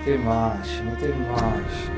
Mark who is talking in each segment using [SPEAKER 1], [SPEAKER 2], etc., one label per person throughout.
[SPEAKER 1] tem mais, não tem mais.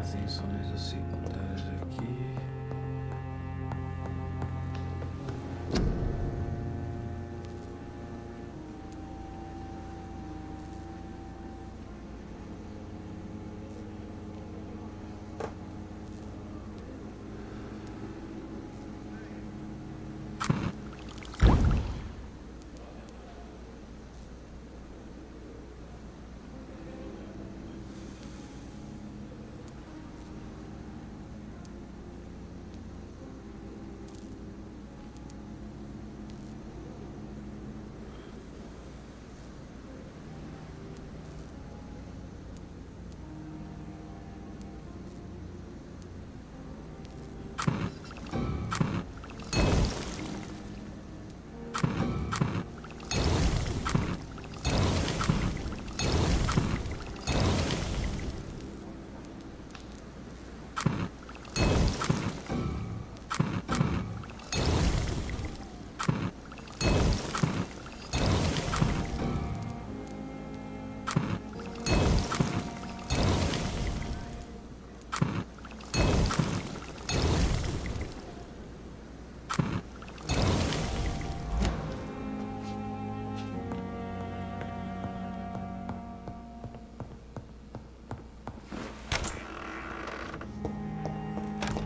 [SPEAKER 1] Tensões secundárias aqui.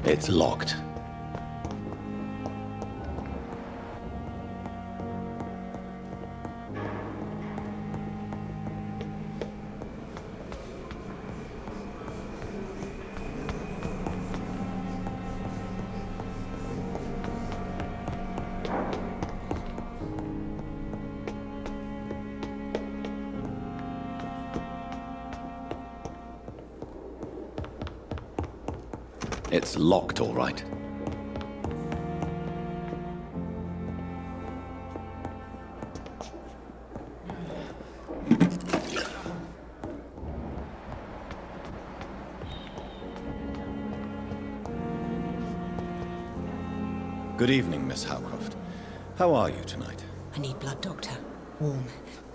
[SPEAKER 2] It's locked. It's locked, all right. Good evening, Miss Howcroft. How are you tonight?
[SPEAKER 3] I need blood, Doctor. Warm,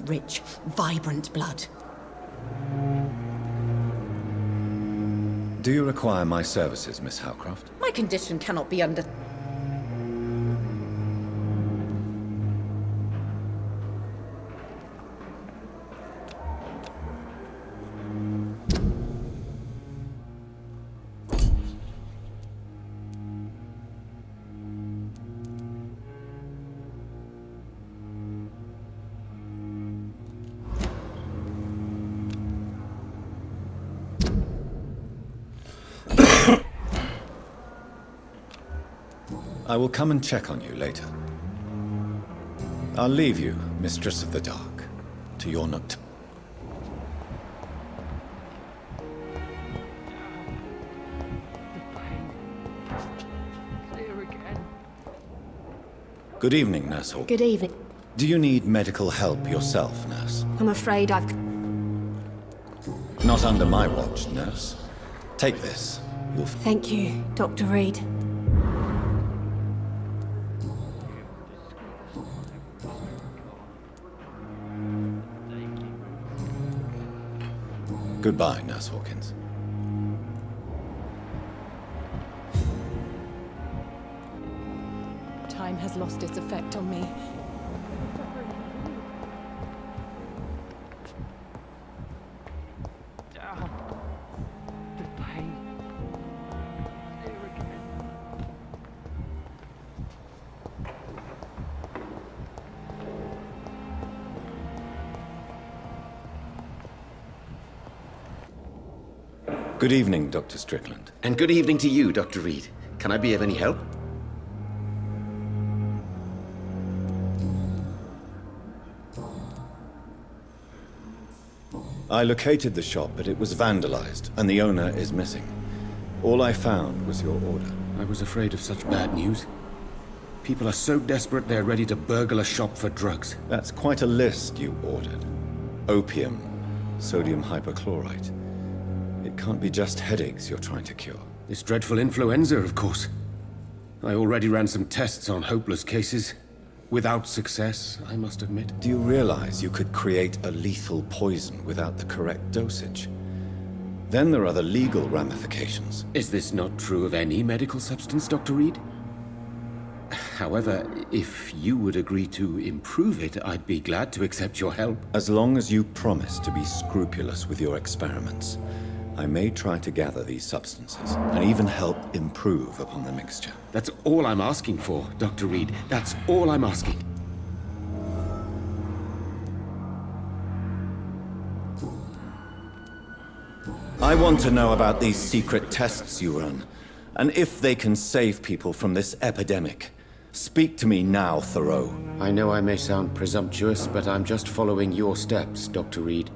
[SPEAKER 3] rich, vibrant blood.
[SPEAKER 2] Do you require my services, Miss Howcroft?
[SPEAKER 3] My condition cannot be under...
[SPEAKER 2] I will come and check on you later. I'll leave you, Mistress of the Dark, to your note. Good evening, Nurse Hawkins.
[SPEAKER 4] Good evening.
[SPEAKER 2] Do you need medical help yourself, Nurse?
[SPEAKER 4] I'm afraid I've...
[SPEAKER 2] Not under my watch, Nurse. Take this. You'll...
[SPEAKER 4] Thank you, Dr. Reid.
[SPEAKER 2] Goodbye, Nurse Hawkins.
[SPEAKER 3] Time has lost its effect on me.
[SPEAKER 5] The pain. There again.
[SPEAKER 2] Good evening, Dr. Strickland.
[SPEAKER 6] And good evening to you, Dr. Reid. Can I be of any help?
[SPEAKER 2] I located the shop, but it was vandalized, and the owner is missing. All I found was your order.
[SPEAKER 6] I was afraid of such bad news. People are so desperate they're ready to burgle a shop for drugs.
[SPEAKER 2] That's quite a list you ordered. Opium, sodium hypochlorite. It can't be just headaches you're trying to cure.
[SPEAKER 6] This dreadful influenza, of course. I already ran some tests on hopeless cases. Without success, I must admit.
[SPEAKER 2] Do you realize you could create a lethal poison without the correct dosage? Then there are the legal ramifications.
[SPEAKER 6] Is this not true of any medical substance, Dr. Reid? However, if you would agree to improve it, I'd be glad to accept your help.
[SPEAKER 2] As long as you promise to be scrupulous with your experiments, I may try to gather these substances, and even help improve upon the mixture.
[SPEAKER 6] That's all I'm asking for, Dr. Reid. That's all I'm asking.
[SPEAKER 2] I want to know about these secret tests you run, and if they can save people from this epidemic. Speak to me now, Thoreau.
[SPEAKER 6] I know I may sound presumptuous, but I'm just following your steps, Dr. Reid.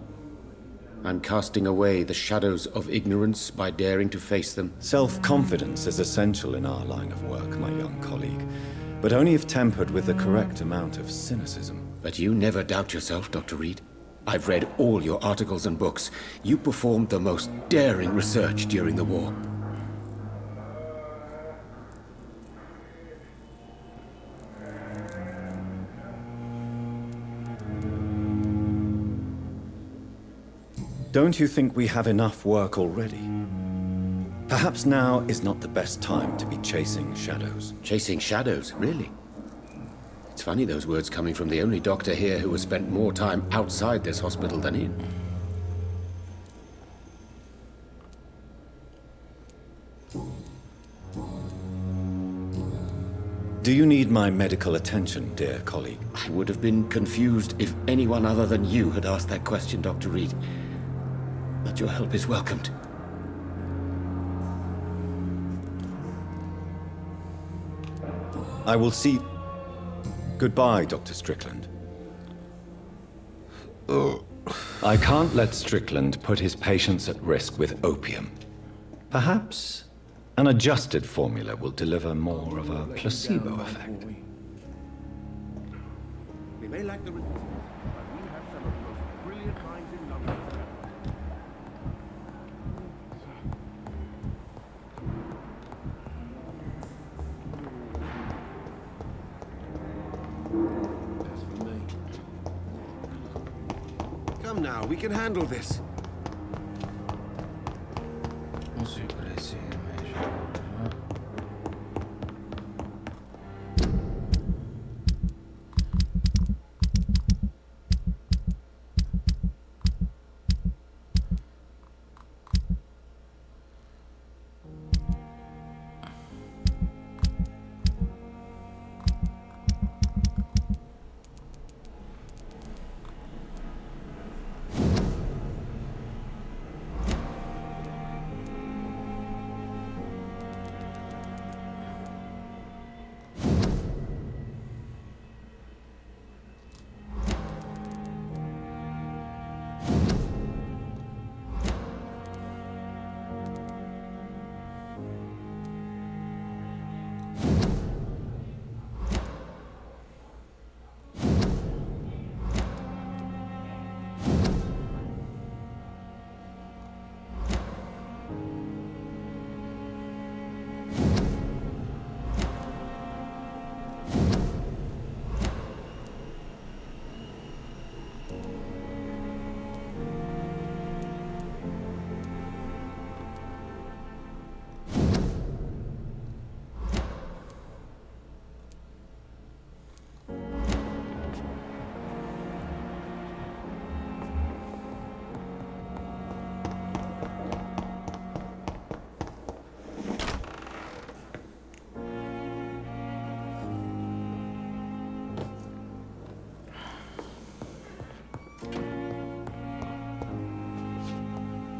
[SPEAKER 6] I'm casting away the shadows of ignorance by daring to face them.
[SPEAKER 2] Self-confidence is essential in our line of work, my young colleague, but only if tempered with the correct amount of cynicism.
[SPEAKER 6] But you never doubt yourself, Dr. Reid. I've read all your articles and books. You performed the most daring research during the war.
[SPEAKER 2] Don't you think we have enough work already? Perhaps now is not the best time to be chasing shadows.
[SPEAKER 6] Chasing shadows, really? It's funny those words coming from the only doctor here who has spent more time outside this hospital than in.
[SPEAKER 2] Do you need my medical attention, dear colleague?
[SPEAKER 6] I would have been confused if anyone other than you had asked that question, Dr. Reid. But your help is welcomed.
[SPEAKER 2] I will see... Goodbye, Dr. Strickland. I can't let Strickland put his patients at risk with opium. Perhaps an adjusted formula will deliver more of a placebo effect.
[SPEAKER 6] We may lack the... Come now, we can handle this.
[SPEAKER 1] Não sei parecer mesmo.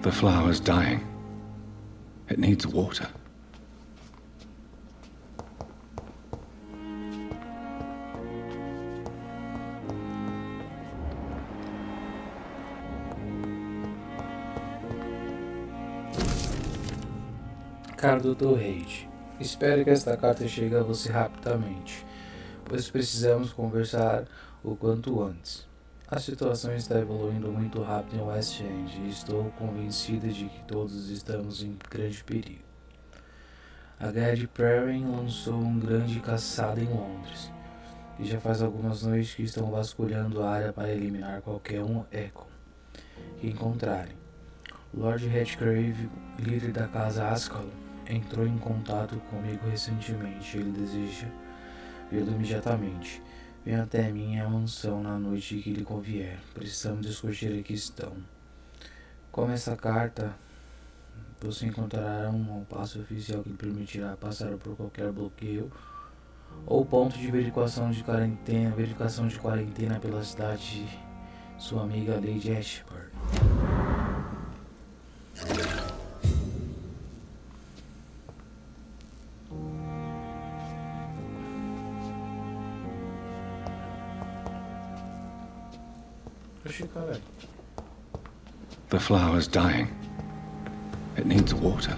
[SPEAKER 2] The flower's dying. It needs water.
[SPEAKER 1] Caro Dr. Reid, espero que esta carta chegue a você rapidamente, pois precisamos conversar o quanto antes. A situação está evoluindo muito rápido em West End e estou convencida de que todos estamos em grande perigo. A guerra de Perrin lançou um grande caçada em Londres, e já faz algumas noites que estão vasculhando a área para eliminar qualquer eco que encontrarem. Lord Redgrave, líder da casa Ascalon, entrou em contato comigo recentemente. Ele deseja vê-lo imediatamente. Venha até minha mansão na noite que lhe convier. Precisamos discutir a questão. Como essa carta, você encontrará um passo oficial que lhe permitirá passar por qualquer bloqueio ou ponto de verificação de quarentena pela cidade de sua amiga Lady Ashford.
[SPEAKER 2] The flower's dying. It needs water.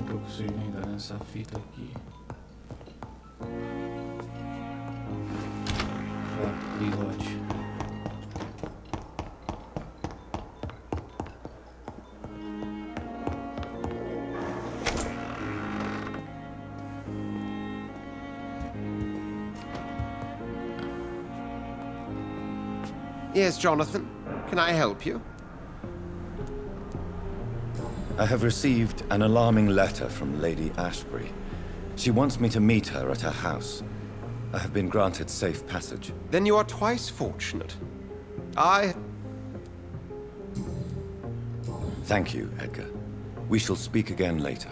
[SPEAKER 1] Consigo ainda nessa fita aqui. Bigode.
[SPEAKER 7] Yes, Jonathan. Can I help you?
[SPEAKER 2] I have received an alarming letter from Lady Ashbury. She wants me to meet her at her house. I have been granted safe passage.
[SPEAKER 7] Then you are twice fortunate.
[SPEAKER 2] Thank you, Edgar. We shall speak again later.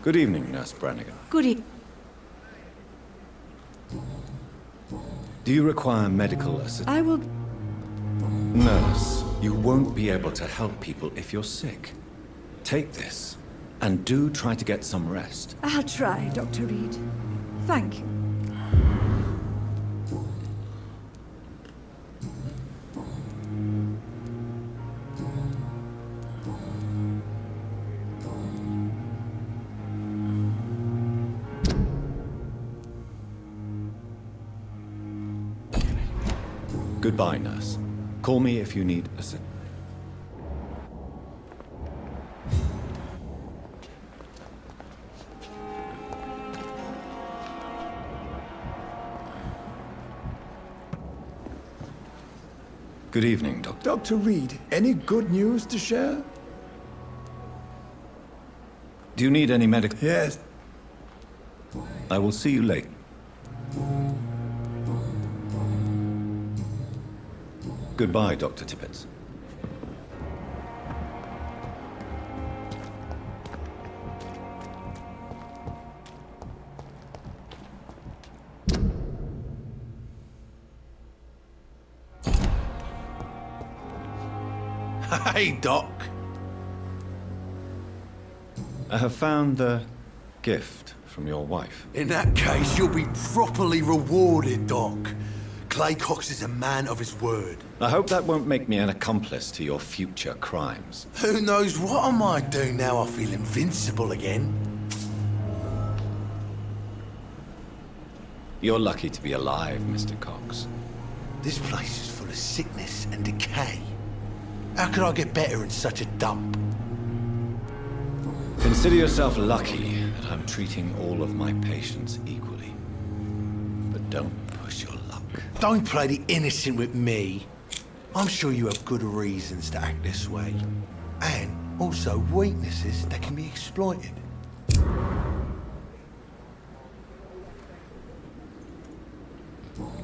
[SPEAKER 2] Good evening, Nurse Brannigan.
[SPEAKER 4] Good evening.
[SPEAKER 2] Do you require medical assistance?
[SPEAKER 4] I will...
[SPEAKER 2] Nurse, you won't be able to help people if you're sick. Take this, and do try to get some rest.
[SPEAKER 4] I'll try, Dr. Reid. Thank you.
[SPEAKER 2] Goodbye, nurse. Call me if you need assistance. Good evening, Doctor.
[SPEAKER 8] Dr. Reid, any good news to share?
[SPEAKER 2] Do you need any medical...
[SPEAKER 8] Yes.
[SPEAKER 2] I will see you late. Goodbye, Dr. Tippett.
[SPEAKER 9] Hey, Doc.
[SPEAKER 2] I have found the gift from your wife.
[SPEAKER 9] In that case, you'll be properly rewarded, Doc. Clay Cox is a man of his word.
[SPEAKER 2] I hope that won't make me an accomplice to your future crimes.
[SPEAKER 9] Who knows what I might do now I feel invincible again?
[SPEAKER 2] You're lucky to be alive, Mr. Cox.
[SPEAKER 9] This place is full of sickness and decay. How could I get better in such a dump?
[SPEAKER 2] Consider yourself lucky that I'm treating all of my patients equally. But don't push your luck.
[SPEAKER 9] Don't play the innocent with me. I'm sure you have good reasons to act this way. And also weaknesses that can be exploited.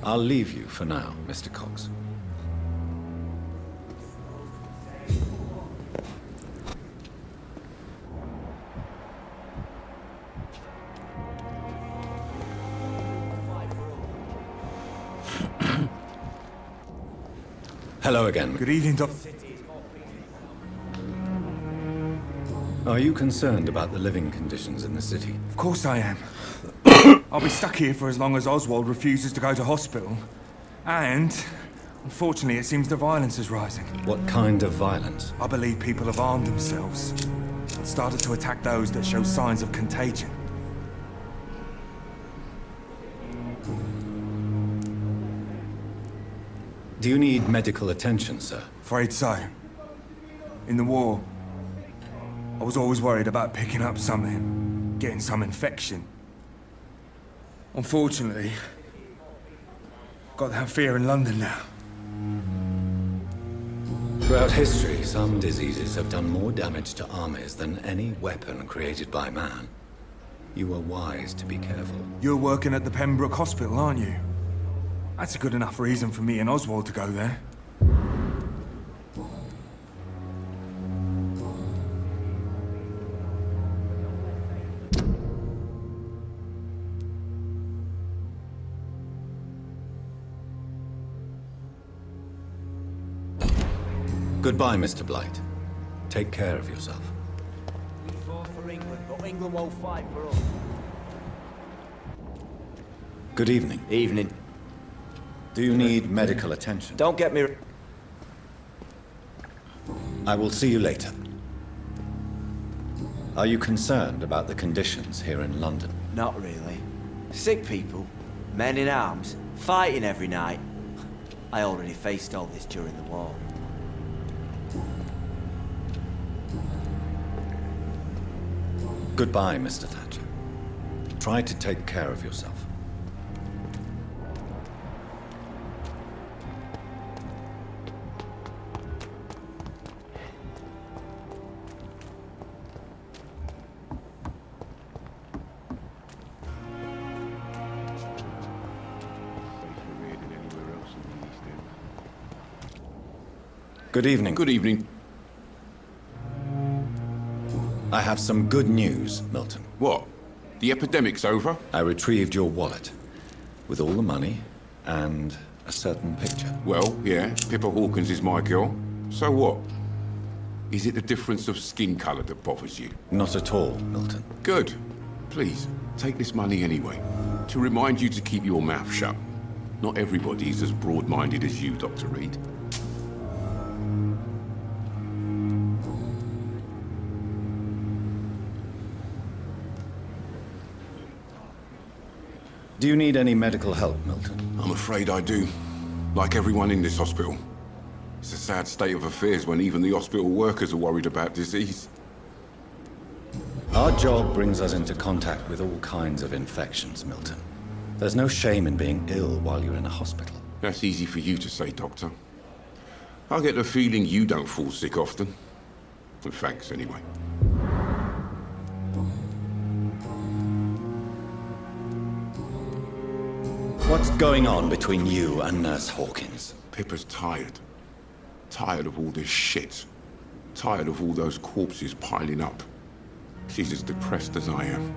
[SPEAKER 2] I'll leave you for now, Mr. Cox. Hello again.
[SPEAKER 10] Good evening, Doc.
[SPEAKER 2] Are you concerned about the living conditions in the city?
[SPEAKER 10] Of course I am. I'll be stuck here for as long as Oswald refuses to go to hospital. And, unfortunately, it seems the violence is rising.
[SPEAKER 2] What kind of violence?
[SPEAKER 10] I believe people have armed themselves and started to attack those that show signs of contagion.
[SPEAKER 2] Do you need medical attention, sir?
[SPEAKER 10] Afraid so. In the war, I was always worried about picking up something, getting some infection. Unfortunately, got that fear in London now.
[SPEAKER 2] Throughout history, some diseases have done more damage to armies than any weapon created by man. You were wise to be careful.
[SPEAKER 10] You're working at the Pembroke Hospital, aren't you? That's a good enough reason for me and Oswald to go there.
[SPEAKER 2] Goodbye, Mr. Blight. Take care of yourself.
[SPEAKER 11] We fought for England, but England won't fight for us.
[SPEAKER 2] Good evening.
[SPEAKER 11] Evening.
[SPEAKER 2] Do you need medical attention?
[SPEAKER 11] Don't get me...
[SPEAKER 2] I will see you later. Are you concerned about the conditions here in London?
[SPEAKER 11] Not really. Sick people, men in arms, fighting every night. I already faced all this during the war.
[SPEAKER 2] Goodbye, Mr. Thatcher. Try to take care of yourself. Good evening.
[SPEAKER 12] Good evening.
[SPEAKER 2] I have some good news, Milton.
[SPEAKER 12] What? The epidemic's over?
[SPEAKER 2] I retrieved your wallet, with all the money, and a certain picture.
[SPEAKER 12] Well, yeah, Pippa Hawkins is my girl. So what? Is it the difference of skin colour that bothers you?
[SPEAKER 2] Not at all, Milton.
[SPEAKER 12] Good. Please, take this money anyway. To remind you to keep your mouth shut. Not everybody's as broad-minded as you, Dr. Reid.
[SPEAKER 2] Do you need any medical help, Milton?
[SPEAKER 12] I'm afraid I do. Like everyone in this hospital. It's a sad state of affairs when even the hospital workers are worried about disease.
[SPEAKER 2] Our job brings us into contact with all kinds of infections, Milton. There's no shame in being ill while you're in a hospital.
[SPEAKER 12] That's easy for you to say, Doctor. I get the feeling you don't fall sick often. Well, thanks, anyway.
[SPEAKER 2] What's going on between you and Nurse Hawkins?
[SPEAKER 12] Pippa's tired. Tired of all this shit. Tired of all those corpses piling up. She's as depressed as I am.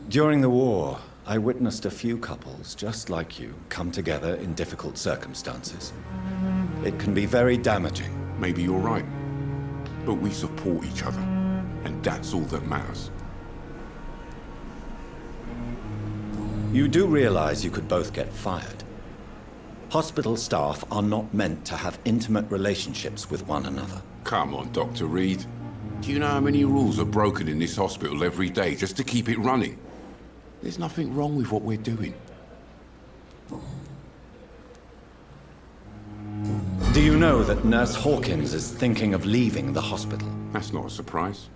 [SPEAKER 2] During the war, I witnessed a few couples, just like you, come together in difficult circumstances. It can be very damaging.
[SPEAKER 12] Maybe you're right. But we support each other. And that's all that matters.
[SPEAKER 2] You do realize you could both get fired. Hospital staff are not meant to have intimate relationships with one another.
[SPEAKER 12] Come on, Dr. Reid. Do you know how many rules are broken in this hospital every day just to keep it running? There's nothing wrong with what we're doing.
[SPEAKER 2] Do you know that Nurse Hawkins is thinking of leaving the hospital?
[SPEAKER 12] That's not a surprise.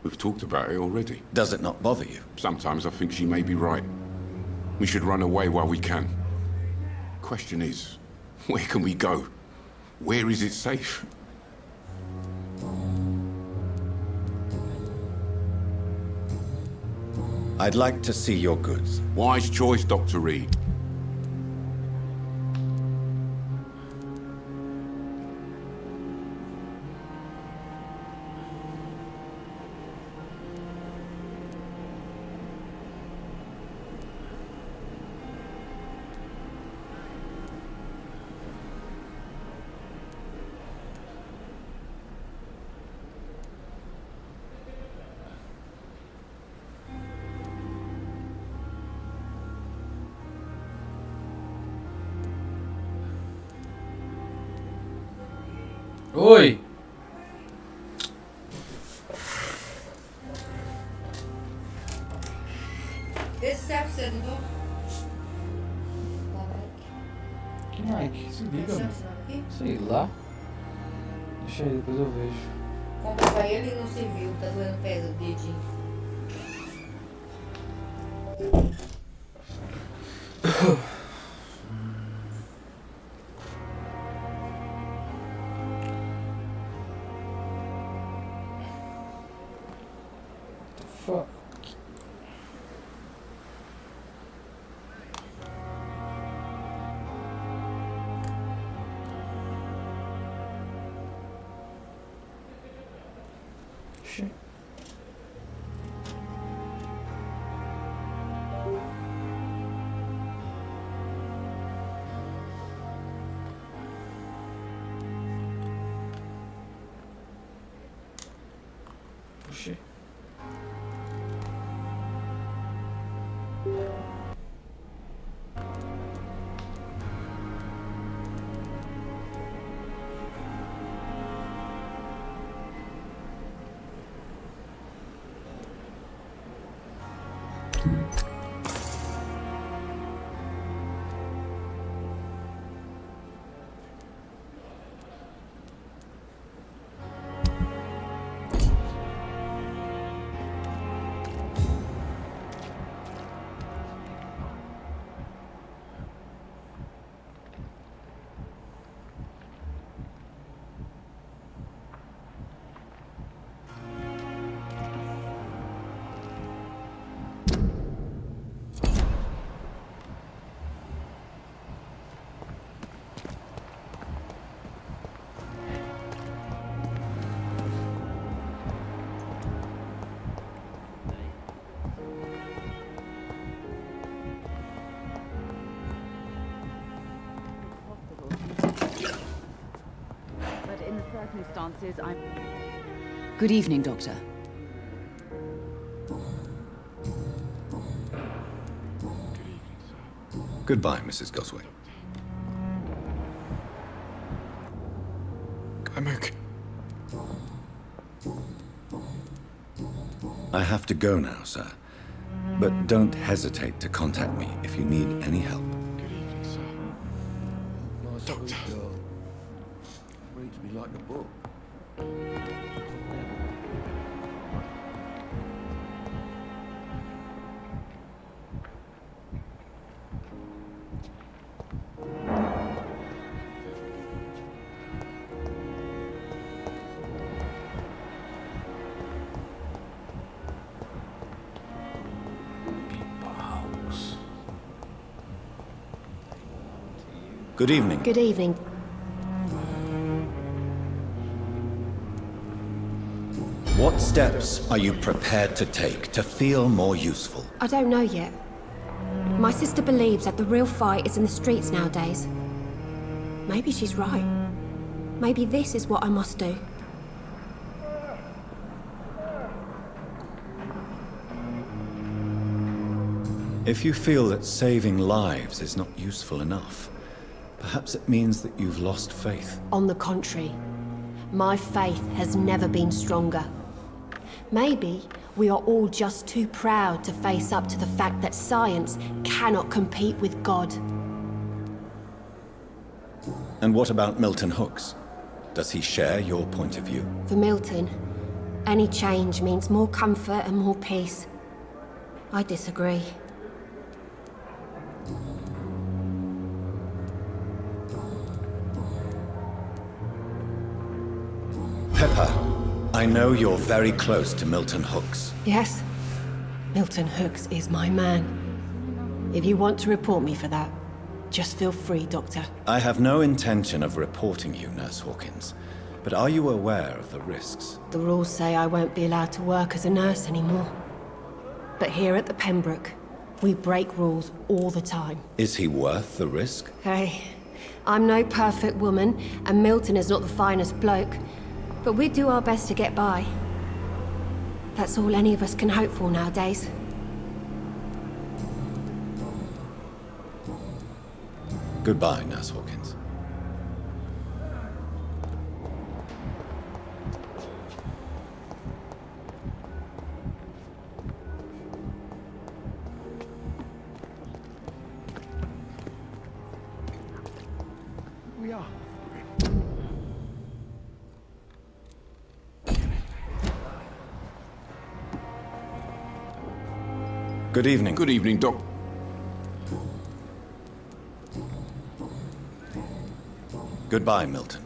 [SPEAKER 12] We've talked about it already.
[SPEAKER 2] Does it not bother you?
[SPEAKER 12] Sometimes I think she may be right. We should run away while we can. Question is, where can we go? Where is it safe?
[SPEAKER 2] I'd like to see your goods.
[SPEAKER 12] Wise choice, Dr. Reid.
[SPEAKER 1] Oi! Que Mike? Se liga, mano. Sei lá. Deixa aí, depois eu vejo.
[SPEAKER 13] Compra pra ele e não serviu, tá doendo pés o dedinho.
[SPEAKER 1] Fuck. Shit. Puxei.
[SPEAKER 14] Circumstances, I'm...
[SPEAKER 3] Good evening, Doctor.
[SPEAKER 2] Goodbye, Mrs. Gosway.
[SPEAKER 12] I'm okay.
[SPEAKER 2] I have to go now, sir. But don't hesitate to contact me if you need any help.
[SPEAKER 8] Doctor. Reads me like a book.
[SPEAKER 2] Good evening.
[SPEAKER 14] Good evening.
[SPEAKER 2] What steps are you prepared to take to feel more useful?
[SPEAKER 14] I don't know yet. My sister believes that the real fight is in the streets nowadays. Maybe she's right. Maybe this is what I must do.
[SPEAKER 2] If you feel that saving lives is not useful enough, perhaps it means that you've lost faith.
[SPEAKER 14] On the contrary, my faith has never been stronger. Maybe we are all just too proud to face up to the fact that science cannot compete with God.
[SPEAKER 2] And what about Milton Hooks? Does he share your point of view?
[SPEAKER 14] For Milton, any change means more comfort and more peace. I disagree.
[SPEAKER 2] Pepper, I know you're very close to Milton Hooks.
[SPEAKER 14] Yes, Milton Hooks is my man. If you want to report me for that, just feel free, Doctor.
[SPEAKER 2] I have no intention of reporting you, Nurse Hawkins, but are you aware of the risks?
[SPEAKER 14] The rules say I won't be allowed to work as a nurse anymore. But here at the Pembroke, we break rules all the time.
[SPEAKER 2] Is he worth the risk?
[SPEAKER 14] Hey, I'm no perfect woman, and Milton is not the finest bloke. But we do our best to get by. That's all any of us can hope for nowadays.
[SPEAKER 2] Goodbye, Nurse Hawkins.
[SPEAKER 8] We are.
[SPEAKER 2] Good evening.
[SPEAKER 12] Good evening, Doc.
[SPEAKER 2] Goodbye, Milton.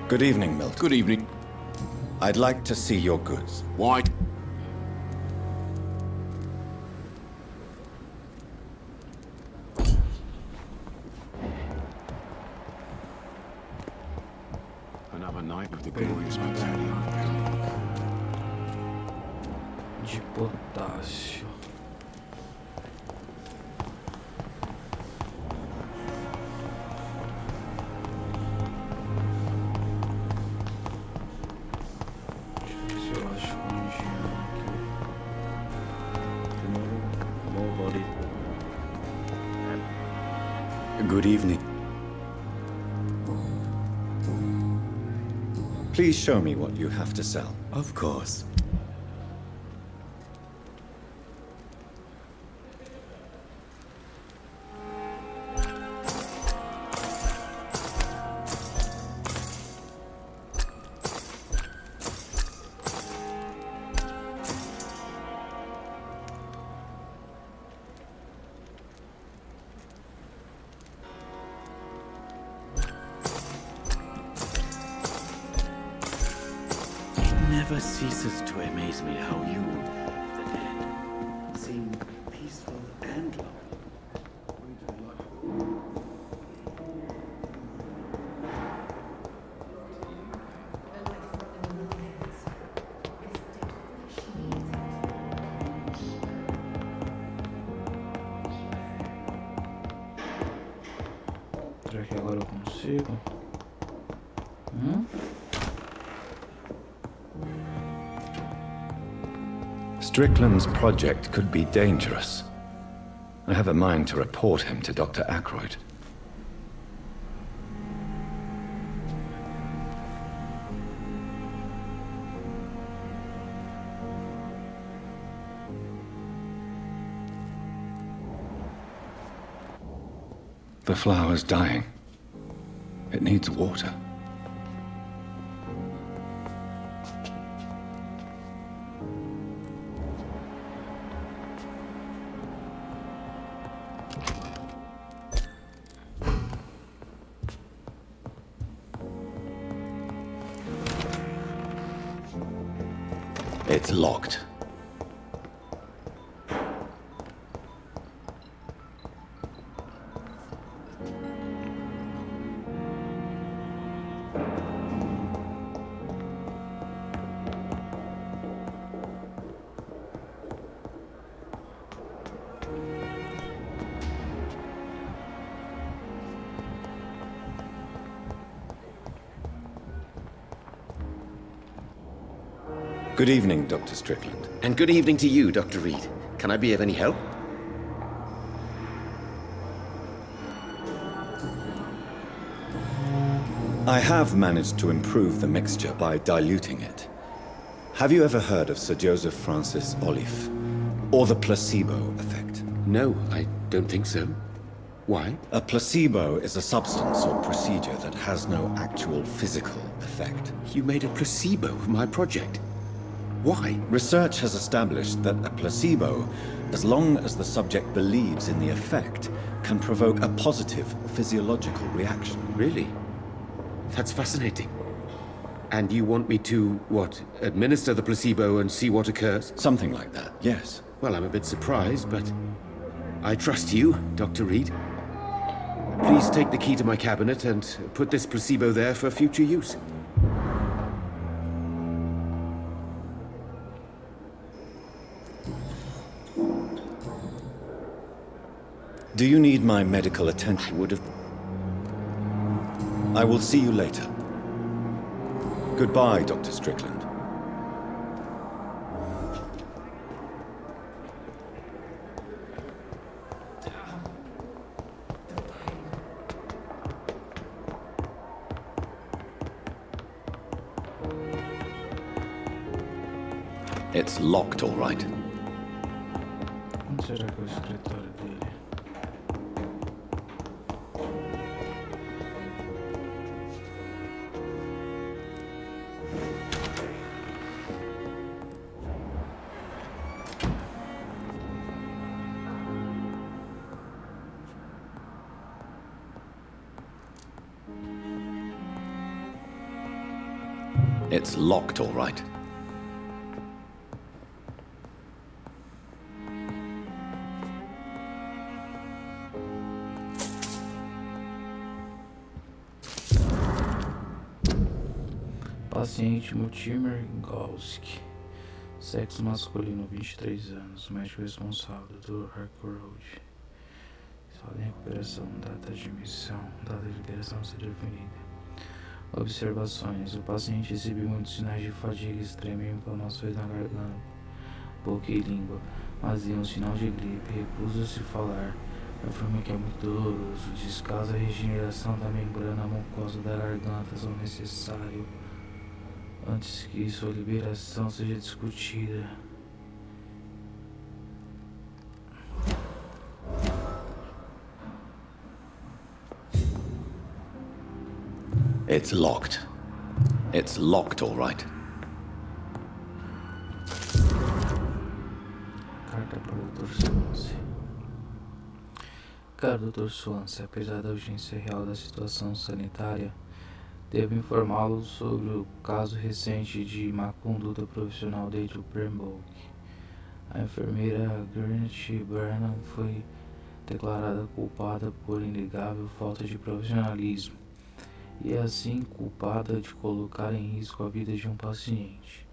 [SPEAKER 2] Good evening, Milton.
[SPEAKER 12] Good evening.
[SPEAKER 2] I'd like to see your goods.
[SPEAKER 12] Why? Another night with the glorious medallion.
[SPEAKER 1] De potássio.
[SPEAKER 2] Good evening. Please show me what you have to sell.
[SPEAKER 15] Of course. Never ceases to amaze me how you, the dead, seem peaceful and loving.
[SPEAKER 1] Será que agora eu consigo?
[SPEAKER 2] Strickland's project could be dangerous. I have a mind to report him to Dr. Ackroyd. The flower's dying. It needs water. It's locked. Good evening, Dr. Strickland.
[SPEAKER 6] And good evening to you, Dr. Reid. Can I be of any help?
[SPEAKER 2] I have managed to improve the mixture by diluting it. Have you ever heard of Sir Joseph Francis Olive? Or the placebo effect?
[SPEAKER 6] No, I don't think so. Why?
[SPEAKER 2] A placebo is a substance or procedure that has no actual physical effect.
[SPEAKER 6] You made a placebo of my project. Why?
[SPEAKER 2] Research has established that a placebo, as long as the subject believes in the effect, can provoke a positive physiological reaction.
[SPEAKER 6] Really? That's fascinating. And you want me to, what, administer the placebo and see what occurs?
[SPEAKER 2] Something like that, yes.
[SPEAKER 6] Well, I'm a bit surprised, but I trust you, Dr. Reid. Please take the key to my cabinet and put this placebo there for future use.
[SPEAKER 2] Do you need my medical attention?
[SPEAKER 6] I would have...
[SPEAKER 2] I will see you later. Goodbye, Dr. Strickland. It's locked, all right.
[SPEAKER 1] Onde será que é o escritório dele?
[SPEAKER 2] It's locked, all right.
[SPEAKER 1] Paciente Mortimer Galski. Sexo masculino, 23 anos. Médico responsável, Dr. Harkroyd. Estado em recuperação. Data de admissão. Data de liberação a ser definida. Observações. O paciente exibe muitos sinais de fadiga extrema e inflamações na garganta, boca e língua, mas nenhum sinal de gripe. Recusa-se falar. Afirma que é muito doloroso. Descasa a regeneração da membrana mucosa da garganta, se necessário, antes que sua liberação seja discutida.
[SPEAKER 2] It's locked. It's locked, all right.
[SPEAKER 1] Carta para o Dr. Swansea. Caro Dr. Swansea, apesar da urgência real da situação sanitária, devo informá-lo sobre o caso recente de má conduta profissional dentro do Pembroke. A enfermeira Grant Brennan foi declarada culpada por inegável falta de profissionalismo e assim culpada de colocar em risco a vida de um paciente.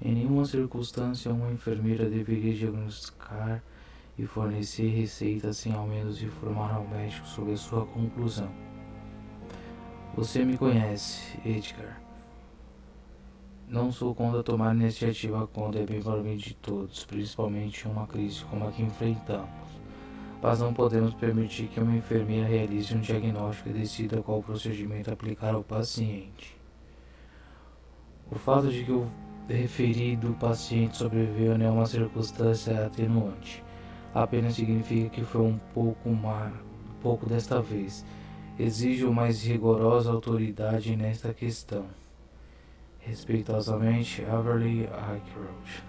[SPEAKER 1] Em nenhuma circunstância uma enfermeira deveria diagnosticar e fornecer receitas sem ao menos informar ao médico sobre a sua conclusão. Você me conhece, Edgar. Não sou contra tomar iniciativa quando é bem para o bem de todos, principalmente em uma crise como a que enfrentamos. Mas não podemos permitir que uma enfermeira realize um diagnóstico e decida qual procedimento aplicar ao paciente. O fato de que o referido paciente sobreviveu não é uma circunstância atenuante. Apenas significa que foi um pouco desta vez. Exijo mais rigorosa autoridade nesta questão. Respeitosamente, Everly Highcroft.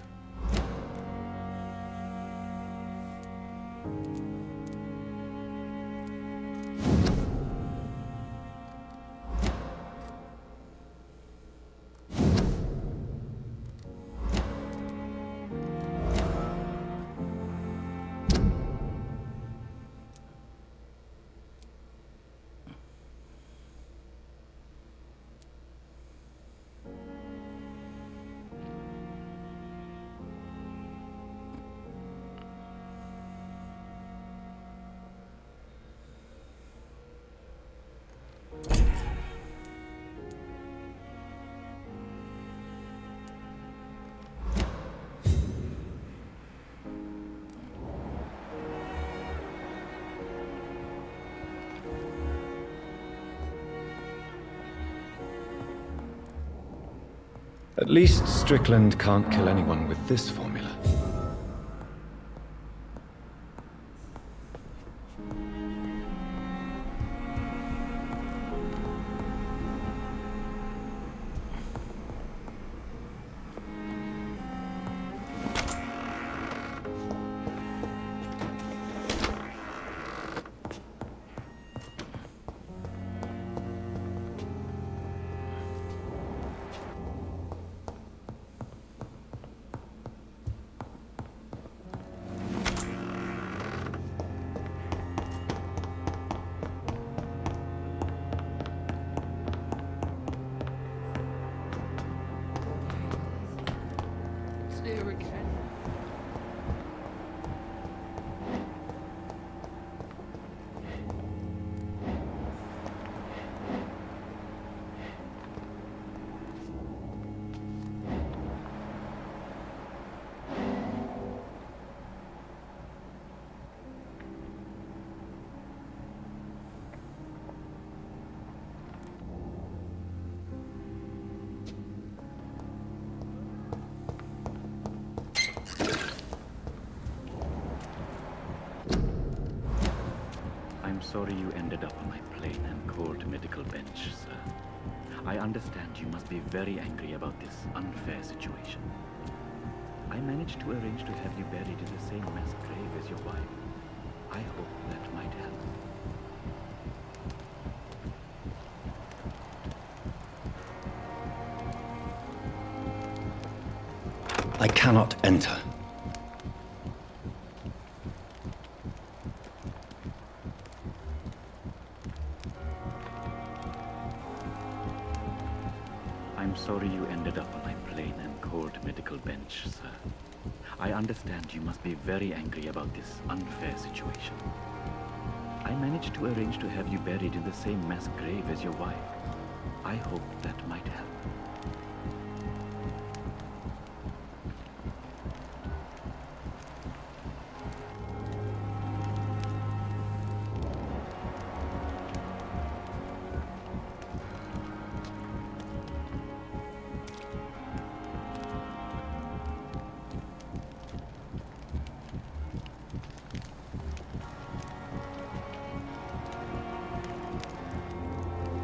[SPEAKER 2] At least Strickland can't kill anyone with this formula.
[SPEAKER 5] Here again.
[SPEAKER 15] I'm sorry you ended up on my plain and cold medical bench, sir. I understand you must be very angry about this unfair situation. I managed to arrange to have you buried in the same mass grave as your wife. I hope that might help.
[SPEAKER 2] I cannot enter.
[SPEAKER 15] I'm sorry you ended up on my plain and cold medical bench, sir. I understand you must be very angry about this unfair situation. I managed to arrange to have you buried in the same mass grave as your wife. I hope that might help.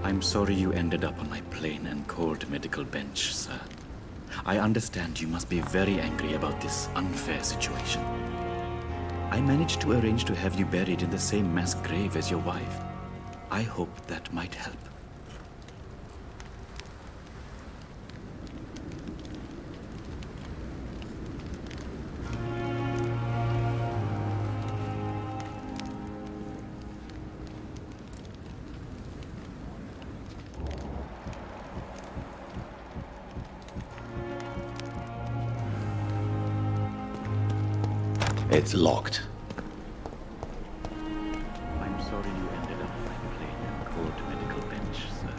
[SPEAKER 15] I'm sorry you ended up on my plain and cold medical bench, sir. I understand you must be very angry about this unfair situation. I managed to arrange to have you buried in the same mass grave as your wife. I hope that might help.
[SPEAKER 2] It's locked.
[SPEAKER 15] I'm sorry you ended up on my plain and cold medical bench, sir.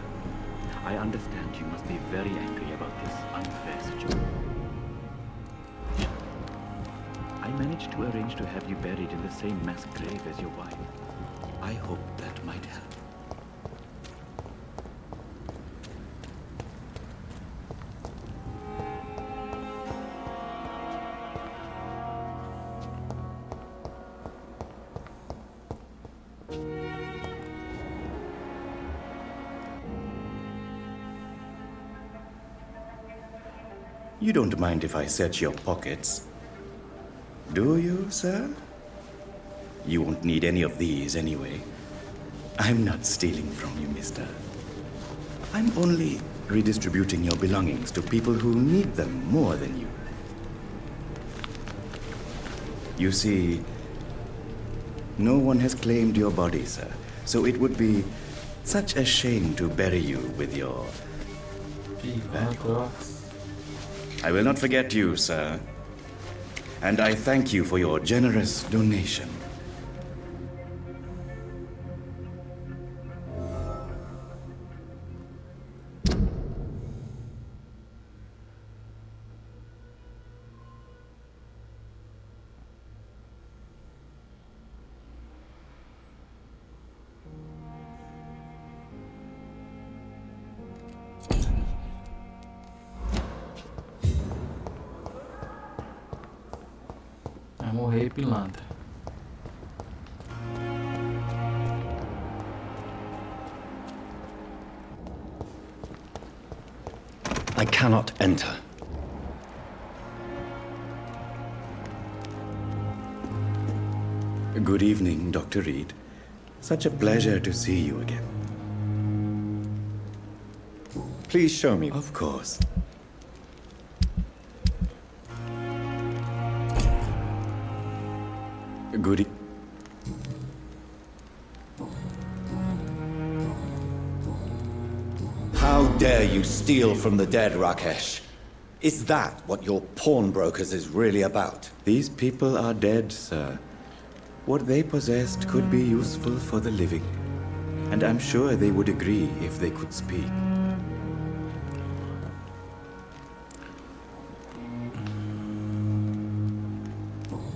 [SPEAKER 15] I understand you must be very angry about this unfair situation. I managed to arrange to have you buried in the same mass grave as your wife. I hope that might help.
[SPEAKER 16] You don't mind if I search your pockets, do you, sir? You won't need any of these anyway. I'm not stealing from you, mister. I'm only redistributing your belongings to people who need them more than you. You see, no one has claimed your body, sir, so it would be such a shame to bury you with your valuables. I will not forget you, sir. And I thank you for your generous donation.
[SPEAKER 1] Vai morrer pilantra.
[SPEAKER 2] I cannot enter.
[SPEAKER 16] Good evening, Dr. Reid. Such a pleasure to see you again.
[SPEAKER 2] Please show me.
[SPEAKER 16] Of course. Good evening.
[SPEAKER 17] How dare you steal from the dead, Rakesh? Is that what your pawnbrokers is really about?
[SPEAKER 16] These people are dead, sir. What they possessed could be useful for the living. And I'm sure they would agree if they could speak.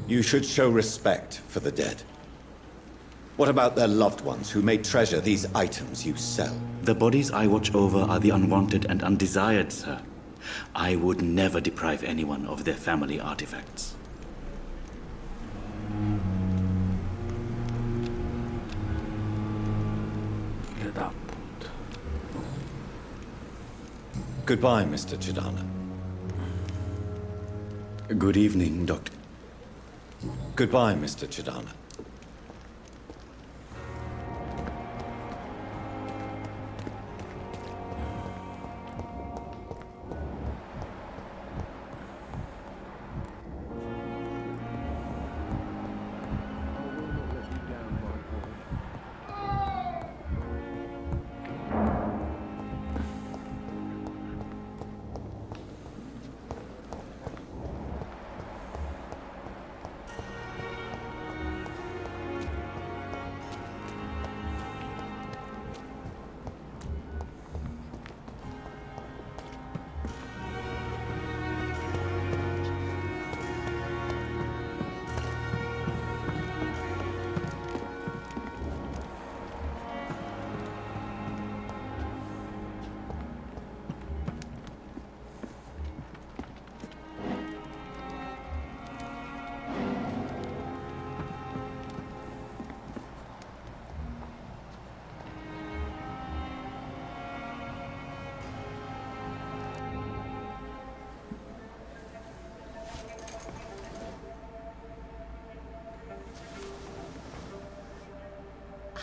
[SPEAKER 17] You should show respect for the dead. What about their loved ones who may treasure these items you sell?
[SPEAKER 15] The bodies I watch over are the unwanted and undesired, sir. I would never deprive anyone of their family artifacts.
[SPEAKER 17] Goodbye, Mr. Chidana.
[SPEAKER 16] Good evening, Doctor.
[SPEAKER 17] Goodbye, Mr. Chidana.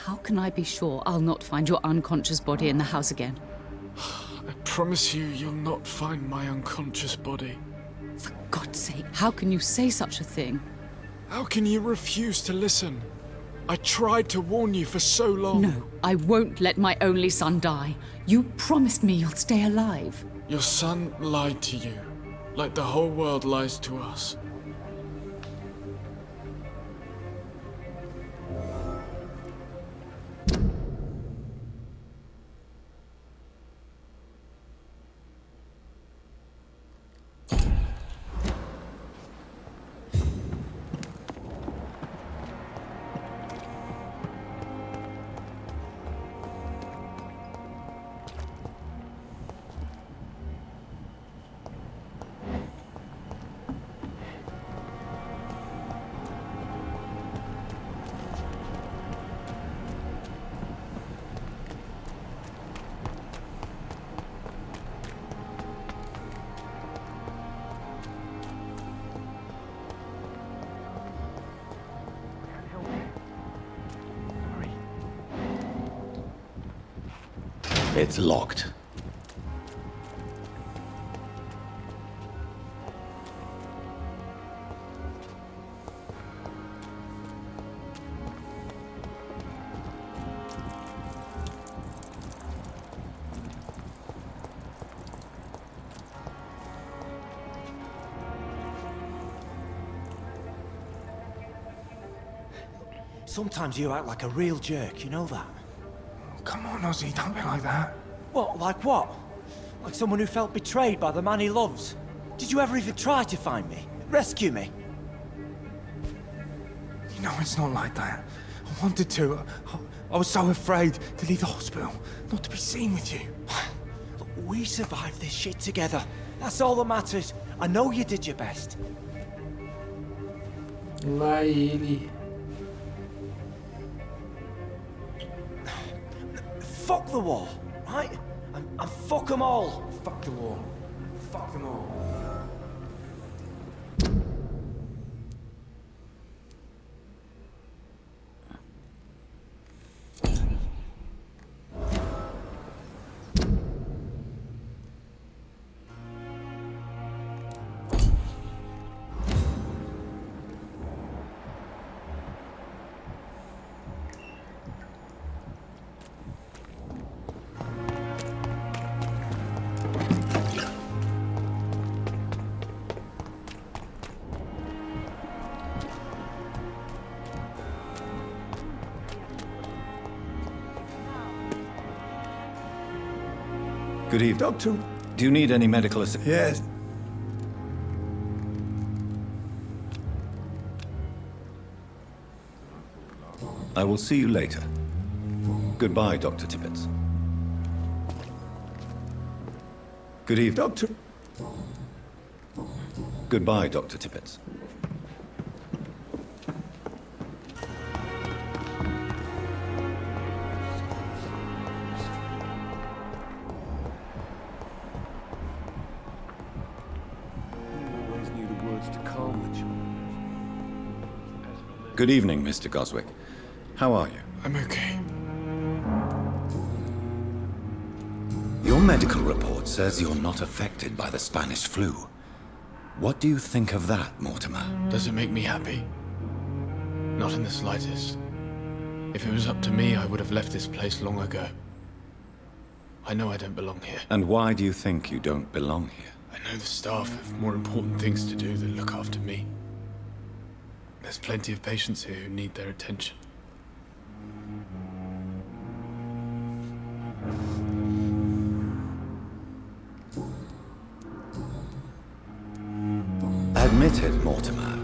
[SPEAKER 18] How can I be sure I'll not find your unconscious body in the house again?
[SPEAKER 19] I promise you, you'll not find my unconscious body.
[SPEAKER 18] For God's sake, how can you say such a thing?
[SPEAKER 19] How can you refuse to listen? I tried to warn you for so long.
[SPEAKER 18] No, I won't let my only son die. You promised me you'll stay alive.
[SPEAKER 19] Your son lied to you, like the whole world lies to us.
[SPEAKER 2] It's locked.
[SPEAKER 11] Sometimes you act like a real jerk, you know that?
[SPEAKER 10] Come on, Ozzy, don't be like that.
[SPEAKER 11] What, like what? Like someone who felt betrayed by the man he loves? Did you ever even try to find me? Rescue me?
[SPEAKER 10] You know, it's not like that. I wanted to. I was so afraid to leave the hospital, not to be seen with you.
[SPEAKER 11] We survived this shit together. That's all that matters. I know you did your best.
[SPEAKER 1] Lá ele.
[SPEAKER 11] Fuck the war, right? And fuck them all.
[SPEAKER 10] Fuck the war. Fuck them all.
[SPEAKER 2] Good evening.
[SPEAKER 9] Doctor.
[SPEAKER 2] Do you need any medical assistance?
[SPEAKER 9] Yes.
[SPEAKER 2] I will see you later. Goodbye, Dr. Tippett. Good evening.
[SPEAKER 9] Doctor.
[SPEAKER 2] Goodbye, Dr. Tippett. Good evening, Mr. Goswick. How are you?
[SPEAKER 19] I'm okay.
[SPEAKER 2] Your medical report says you're not affected by the Spanish flu. What do you think of that, Mortimer?
[SPEAKER 19] Does it make me happy? Not in the slightest. If it was up to me, I would have left this place long ago. I know I don't belong here.
[SPEAKER 2] And why do you think you don't belong here?
[SPEAKER 19] I know the staff have more important things to do than look after me. There's plenty of patients here who need their attention.
[SPEAKER 2] Admit it, Mortimer.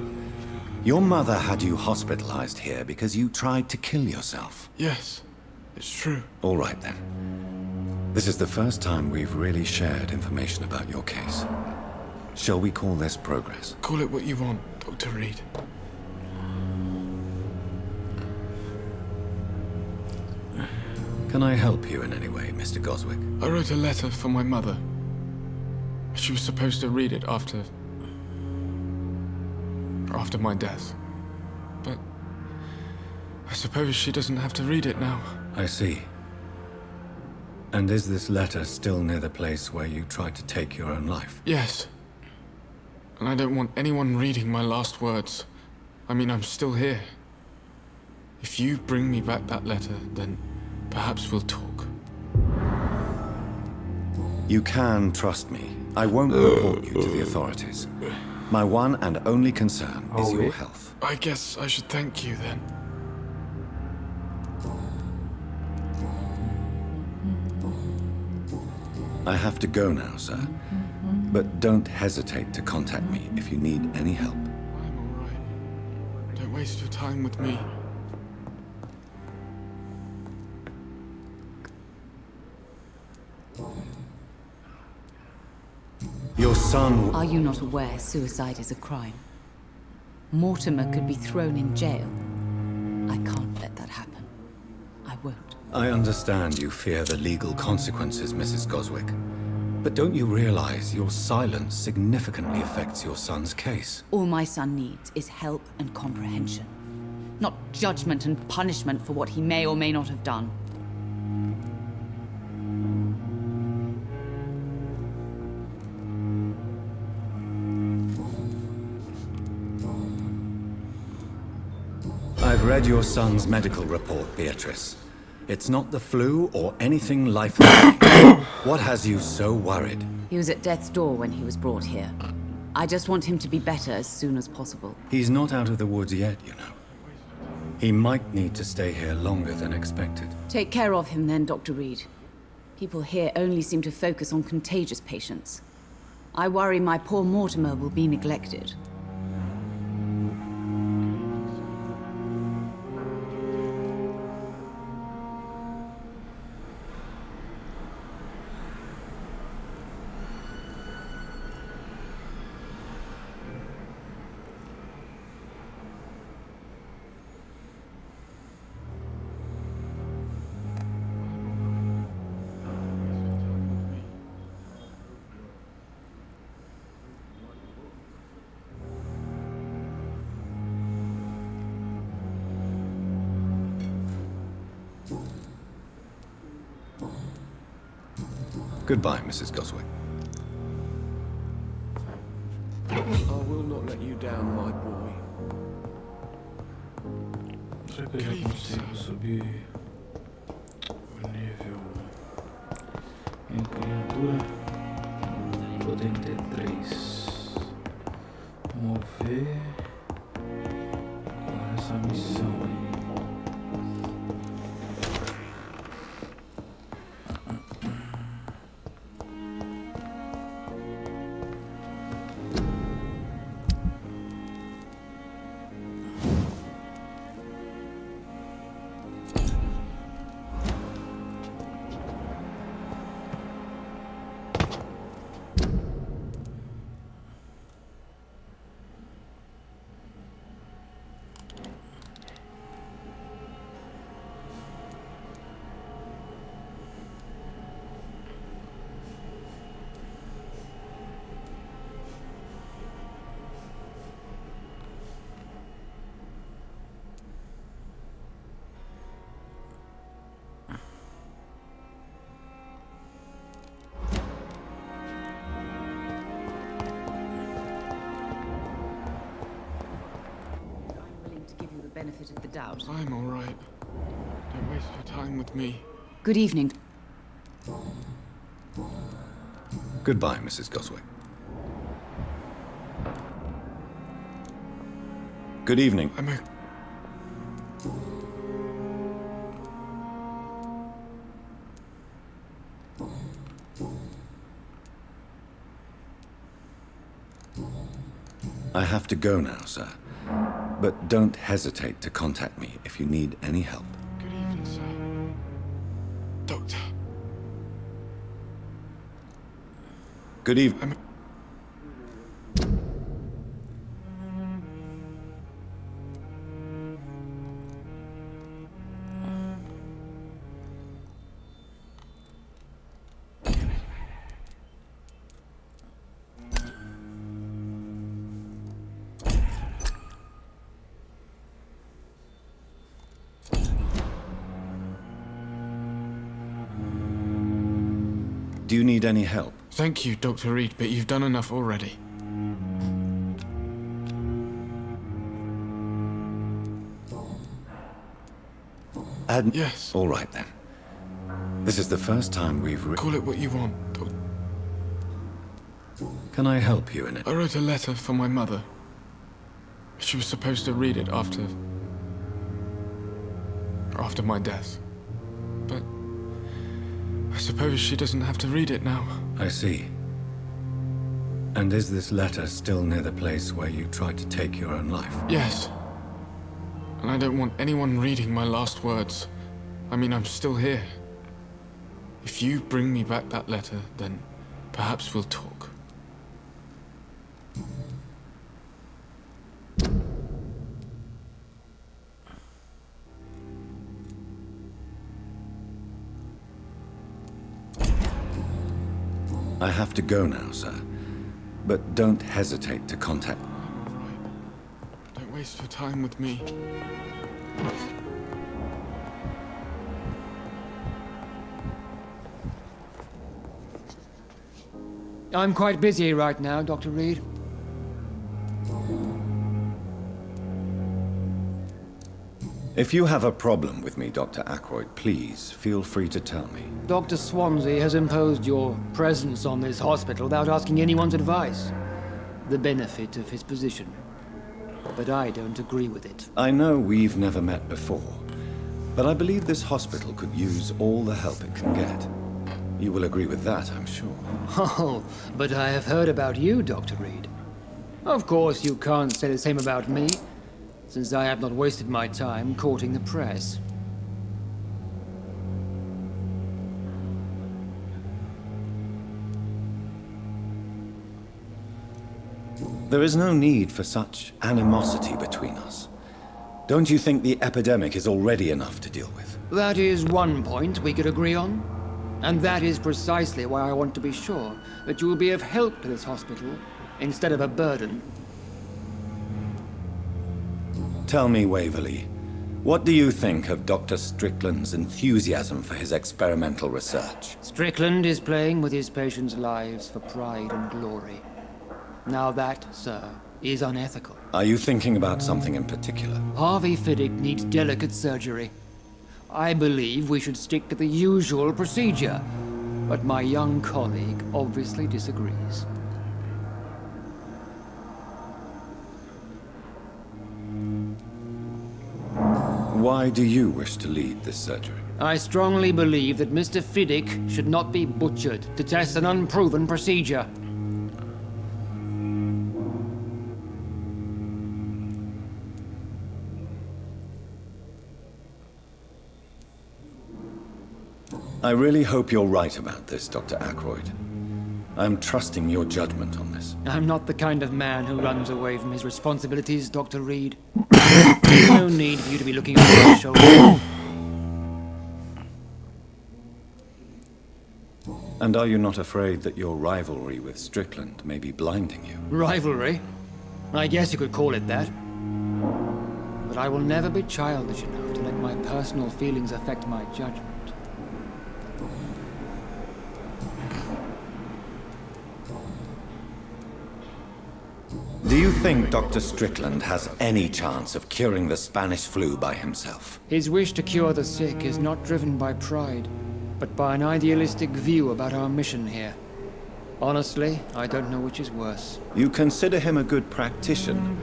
[SPEAKER 2] Your mother had you hospitalized here because you tried to kill yourself.
[SPEAKER 19] Yes, it's true.
[SPEAKER 2] All right, then. This is the first time we've really shared information about your case. Shall we call this progress?
[SPEAKER 19] Call it what you want, Dr. Reid.
[SPEAKER 2] Can I help you in any way, Mr. Goswick?
[SPEAKER 19] I wrote a letter for my mother. She was supposed to read it after my death. But I I suppose she doesn't have to read it now.
[SPEAKER 2] I see. And is this letter still near the place where you tried to take your own life?
[SPEAKER 19] Yes. And I don't want anyone reading my last words. I mean, I'm still here. If you bring me back that letter, then perhaps we'll talk.
[SPEAKER 2] You can trust me. I won't report you to the authorities. My one and only concern is your health.
[SPEAKER 19] I guess I should thank you then.
[SPEAKER 2] I have to go now, sir. But don't hesitate to contact me if you need any help.
[SPEAKER 19] I'm alright. Don't waste your time with me.
[SPEAKER 2] Your son...
[SPEAKER 18] Are you not aware suicide is a crime? Mortimer could be thrown in jail. I can't let that happen. I won't.
[SPEAKER 2] I understand you fear the legal consequences, Mrs. Goswick. But don't you realize your silence significantly affects your son's case?
[SPEAKER 18] All my son needs is help and comprehension. Not judgment and punishment for what he may or may not have done.
[SPEAKER 2] I've read your son's medical report, Beatrice. It's not the flu or anything life-threatening. What has you so worried?
[SPEAKER 18] He was at death's door when he was brought here. I just want him to be better as soon as possible.
[SPEAKER 2] He's not out of the woods yet, you know. He might need to stay here longer than expected.
[SPEAKER 18] Take care of him then, Dr. Reid. People here only seem to focus on contagious patients. I worry my poor Mortimer will be neglected.
[SPEAKER 2] Goodbye, Mrs. Goswick.
[SPEAKER 8] I will not let you down, my boy.
[SPEAKER 1] Será que eu já consigo subir o nível em criatura? 83. Mover com essa missão aí.
[SPEAKER 18] Benefit of the doubt.
[SPEAKER 19] I'm all right. Don't waste your time with me.
[SPEAKER 18] Good evening.
[SPEAKER 2] Goodbye, Mrs. Goswick. Good evening. I have to go now, sir. But don't hesitate to contact me if you need any help.
[SPEAKER 19] Good evening, sir. Doctor.
[SPEAKER 2] Good evening. Do you need any help?
[SPEAKER 19] Thank you, Dr. Reid, but you've done enough already. Yes.
[SPEAKER 2] All right, then. This is the first time we've
[SPEAKER 19] Call it what you want, Doctor.
[SPEAKER 2] Can I help you in it?
[SPEAKER 19] I wrote a letter for my mother. She was supposed to read it after my death. But I suppose she doesn't have to read it now.
[SPEAKER 2] I see. And is this letter still near the place where you tried to take your own life?
[SPEAKER 19] Yes. And I don't want anyone reading my last words. I mean, I'm still here. If you bring me back that letter, then perhaps we'll talk.
[SPEAKER 2] I have to go now, sir. But don't hesitate to contact me.
[SPEAKER 19] Don't waste your time with me.
[SPEAKER 20] I'm quite busy right now, Dr. Reid.
[SPEAKER 2] If you have a problem with me, Dr. Ackroyd, please feel free to tell me.
[SPEAKER 20] Dr. Swansea has imposed your presence on this hospital without asking anyone's advice. The benefit of his position. But I don't agree with it.
[SPEAKER 2] I know we've never met before, but I believe this hospital could use all the help it can get. You will agree with that, I'm sure.
[SPEAKER 20] Oh, but I have heard about you, Dr. Reid. Of course, you can't say the same about me, since I have not wasted my time courting the press.
[SPEAKER 2] There is no need for such animosity between us. Don't you think the epidemic is already enough to deal with?
[SPEAKER 20] That is one point we could agree on. And that is precisely why I want to be sure that you will be of help to this hospital, instead of a burden.
[SPEAKER 2] Tell me, Waverley, what do you think of Dr. Strickland's enthusiasm for his experimental research?
[SPEAKER 20] Strickland is playing with his patients' lives for pride and glory. Now that, sir, is unethical.
[SPEAKER 2] Are you thinking about something in particular?
[SPEAKER 20] Harvey Fiddick needs delicate surgery. I believe we should stick to the usual procedure, but my young colleague obviously disagrees.
[SPEAKER 2] Why do you wish to lead this surgery?
[SPEAKER 20] I strongly believe that Mr. Fiddick should not be butchered to test an unproven procedure.
[SPEAKER 2] I really hope you're right about this, Dr. Ackroyd. I'm trusting your judgment on this.
[SPEAKER 20] I'm not the kind of man who runs away from his responsibilities, Dr. Reid. There's no need for you to be looking over your shoulder.
[SPEAKER 2] And are you not afraid that your rivalry with Strickland may be blinding you?
[SPEAKER 20] Rivalry? I guess you could call it that. But I will never be childish enough to let my personal feelings affect my judgment.
[SPEAKER 2] Do you think Dr. Strickland has any chance of curing the Spanish flu by himself?
[SPEAKER 20] His wish to cure the sick is not driven by pride, but by an idealistic view about our mission here. Honestly, I don't know which is worse.
[SPEAKER 2] You consider him a good practitioner,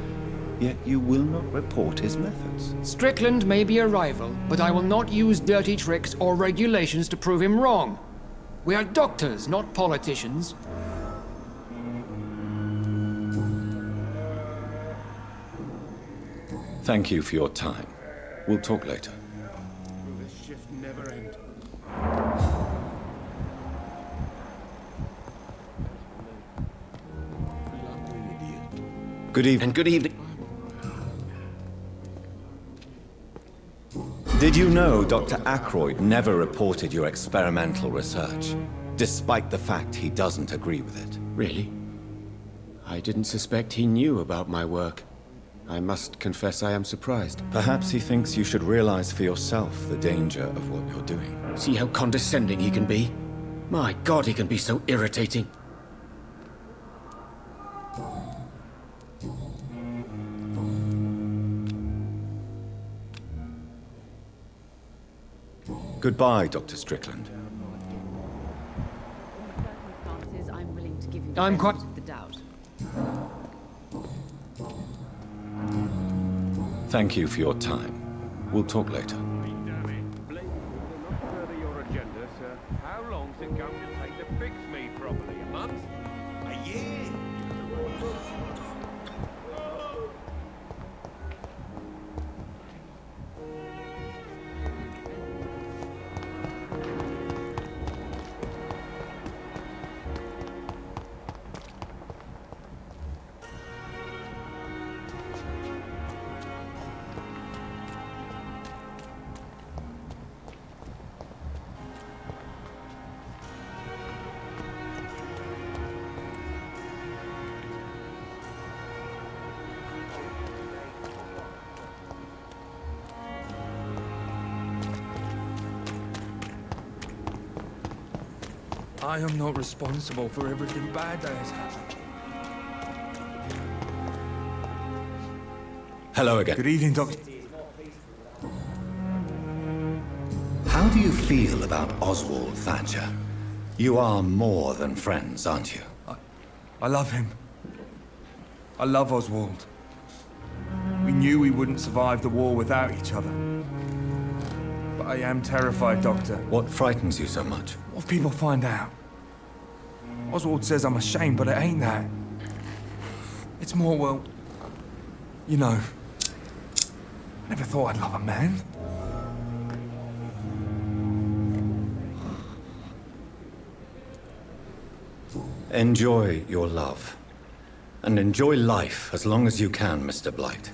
[SPEAKER 2] yet you will not report his methods.
[SPEAKER 20] Strickland may be a rival, but I will not use dirty tricks or regulations to prove him wrong. We are doctors, not politicians.
[SPEAKER 2] Thank you for your time. We'll talk later.
[SPEAKER 9] Will this shift never end?
[SPEAKER 2] Good evening.
[SPEAKER 17] And good evening.
[SPEAKER 2] Did you know Dr. Ackroyd never reported your experimental research, despite the fact he doesn't agree with it?
[SPEAKER 6] Really? I didn't suspect he knew about my work. I must confess I am surprised.
[SPEAKER 2] Perhaps he thinks you should realize for yourself the danger of what you're doing.
[SPEAKER 6] See how condescending he can be? My God, he can be so irritating.
[SPEAKER 2] Goodbye, Dr. Strickland.
[SPEAKER 18] I'm willing to give you
[SPEAKER 20] I'm quite...
[SPEAKER 18] the doubt.
[SPEAKER 2] Thank you for your time. We'll talk later.
[SPEAKER 5] How long's it going to take to fix me properly? A month? A year?
[SPEAKER 10] I am not responsible for everything bad that has happened.
[SPEAKER 2] Hello again.
[SPEAKER 10] Good evening, Doctor.
[SPEAKER 2] How do you feel about Oswald Thatcher? You are more than friends, aren't you?
[SPEAKER 10] I love him. I love Oswald. We knew we wouldn't survive the war without each other. But I am terrified, Doctor.
[SPEAKER 2] What frightens you so much?
[SPEAKER 10] What if people find out? Oswald says I'm ashamed, but it ain't that. It's more, well, you know, I never thought I'd love a man.
[SPEAKER 2] Enjoy your love. And enjoy life as long as you can, Mr. Blight.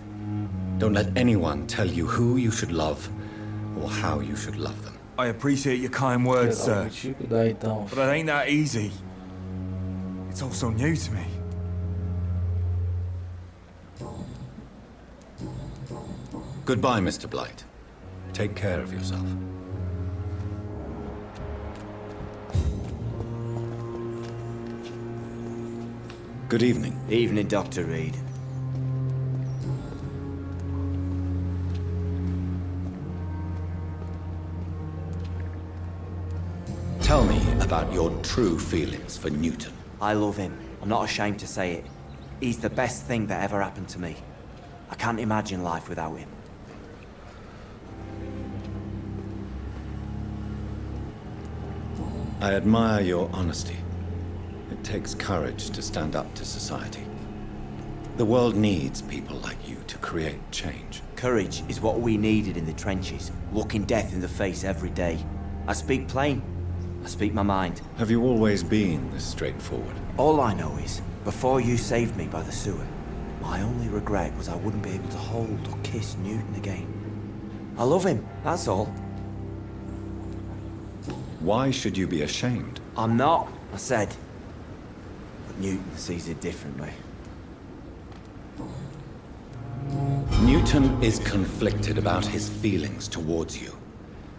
[SPEAKER 2] Don't let anyone tell you who you should love or how you should love them.
[SPEAKER 10] I appreciate your kind words, sir. But it ain't that easy. It's all so new to me.
[SPEAKER 2] Goodbye, Mr. Blight. Take care of yourself. Good evening.
[SPEAKER 11] Evening, Dr. Reid.
[SPEAKER 2] Tell me about your true feelings for Newton.
[SPEAKER 11] I love him. I'm not ashamed to say it. He's the best thing that ever happened to me. I can't imagine life without him.
[SPEAKER 2] I admire your honesty. It takes courage to stand up to society. The world needs people like you to create change.
[SPEAKER 11] Courage is what we needed in the trenches, looking death in the face every day. I speak plain. I speak my mind.
[SPEAKER 2] Have you always been this straightforward?
[SPEAKER 11] All I know is, before you saved me by the sewer, my only regret was I wouldn't be able to hold or kiss Newton again. I love him, that's all.
[SPEAKER 2] Why should you be ashamed?
[SPEAKER 11] I'm not, I said. But Newton sees it differently.
[SPEAKER 2] Newton is conflicted about his feelings towards you.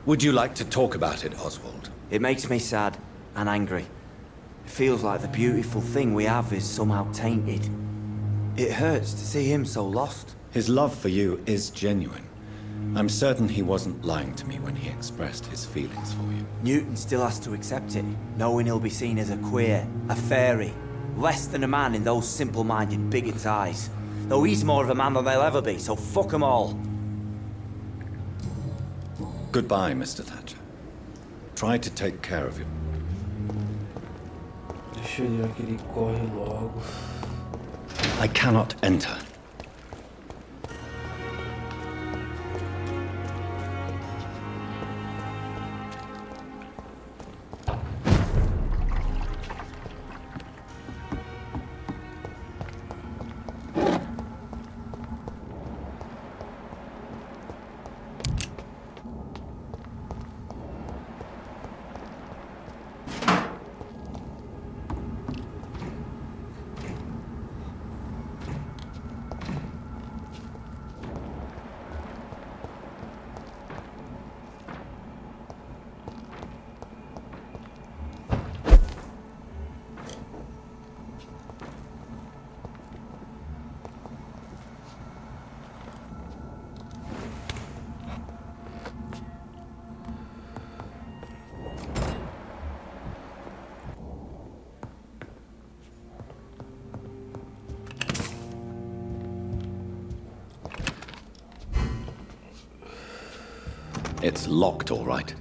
[SPEAKER 2] Would you like to talk about it, Oswald?
[SPEAKER 11] It makes me sad and angry. It feels like the beautiful thing we have is somehow tainted. It hurts to see him so lost.
[SPEAKER 2] His love for you is genuine. I'm certain he wasn't lying to me when he expressed his feelings for you.
[SPEAKER 11] Newton still has to accept it, knowing he'll be seen as a queer, a fairy, less than a man in those simple-minded bigots' eyes. Though he's more of a man than they'll ever be, so fuck them all.
[SPEAKER 2] Goodbye, Mr. Thatcher. Try to take care of you.
[SPEAKER 1] Deixa eu ir que ele corre logo.
[SPEAKER 2] I cannot enter. It's locked, all right.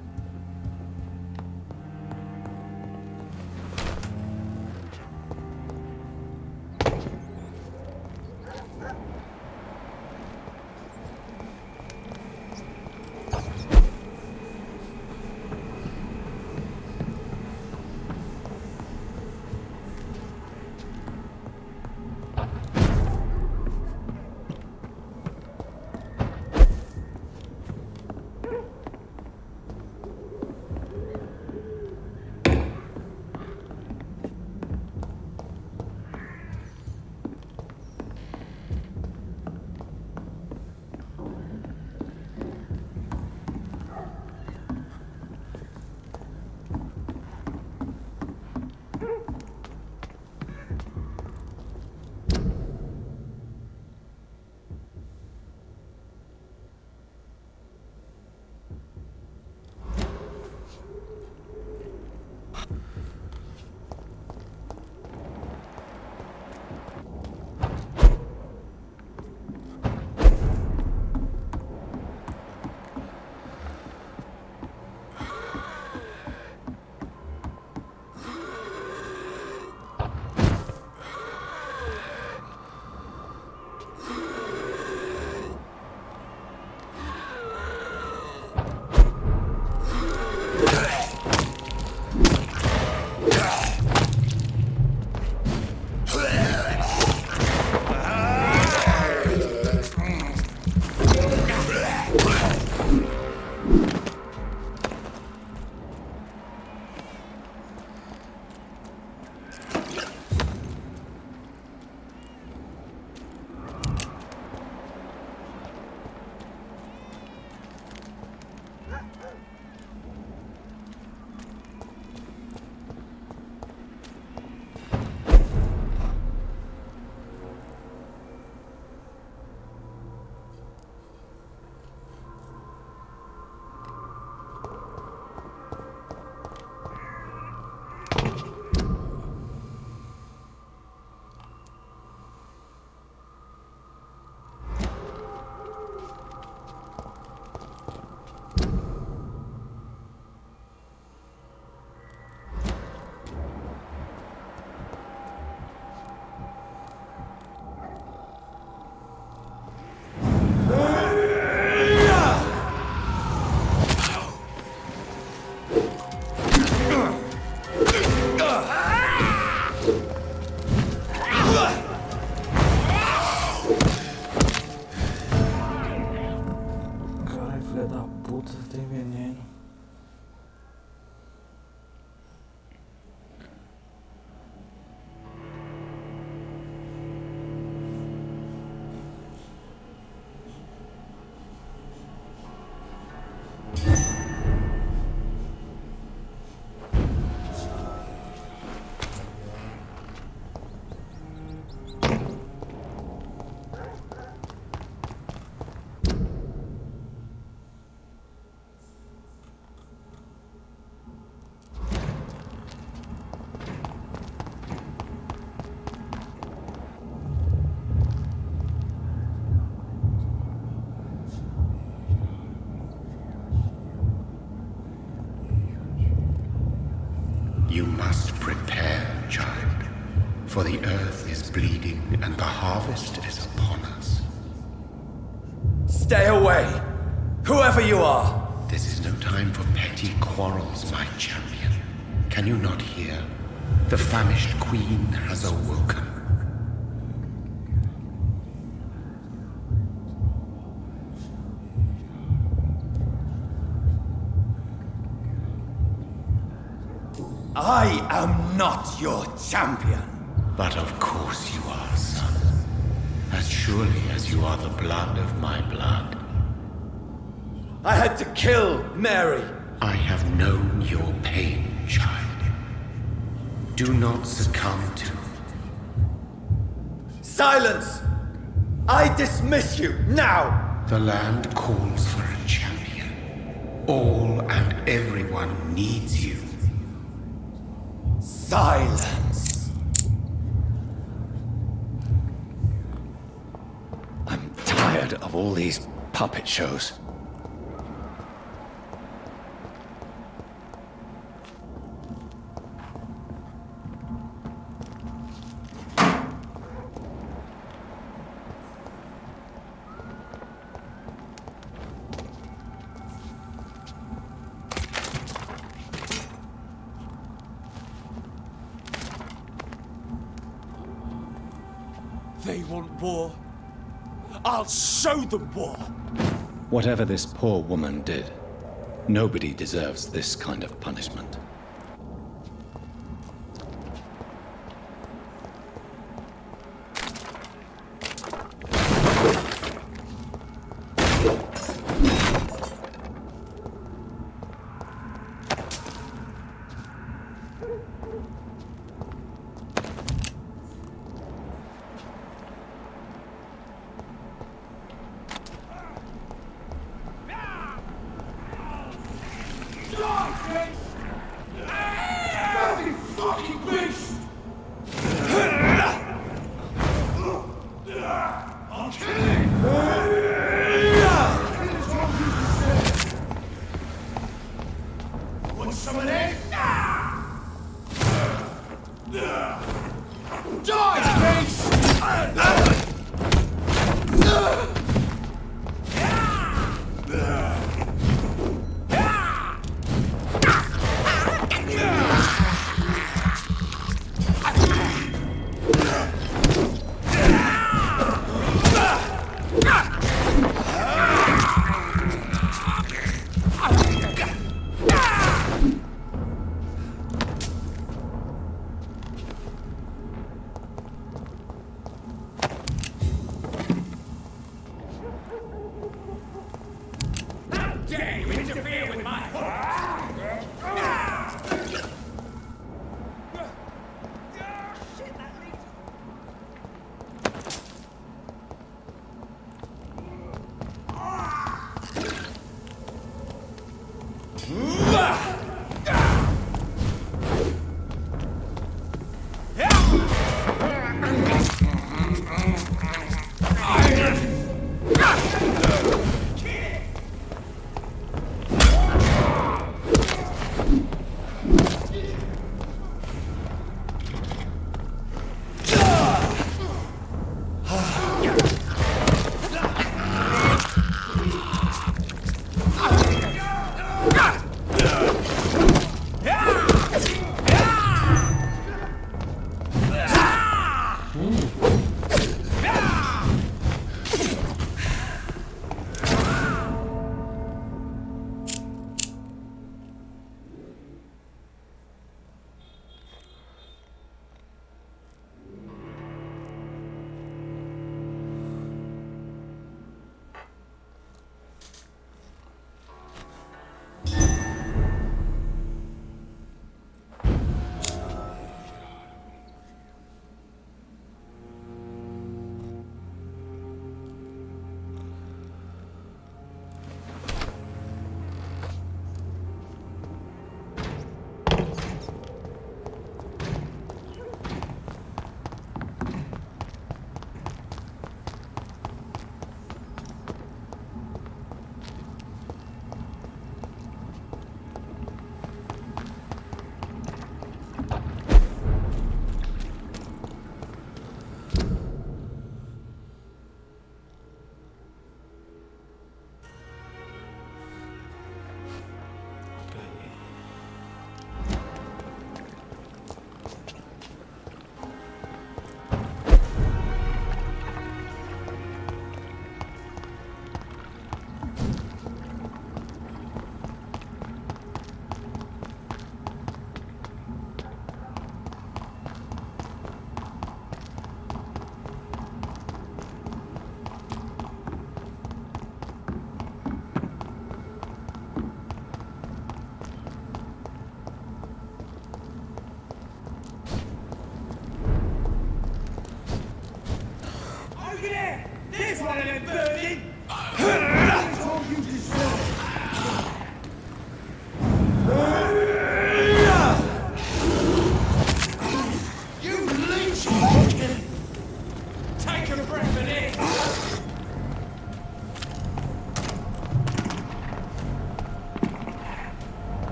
[SPEAKER 6] You must prepare, child, for the earth is bleeding and the harvest is upon us.
[SPEAKER 11] Stay away! Whoever you are!
[SPEAKER 6] This is no time for petty quarrels, my champion. Can you not hear? The famished queen has awoken.
[SPEAKER 11] I am not your champion.
[SPEAKER 6] But of course you are, son. As surely as you are the blood of my blood.
[SPEAKER 11] I had to kill Mary.
[SPEAKER 6] I have known your pain, child. Do not succumb to...
[SPEAKER 11] Silence! I dismiss you, now!
[SPEAKER 6] The land calls for a champion. All and everyone needs you.
[SPEAKER 11] Silence!
[SPEAKER 2] I'm tired of all these puppet shows.
[SPEAKER 9] They want war. I'll show them war.
[SPEAKER 2] Whatever this poor woman did, nobody deserves this kind of punishment.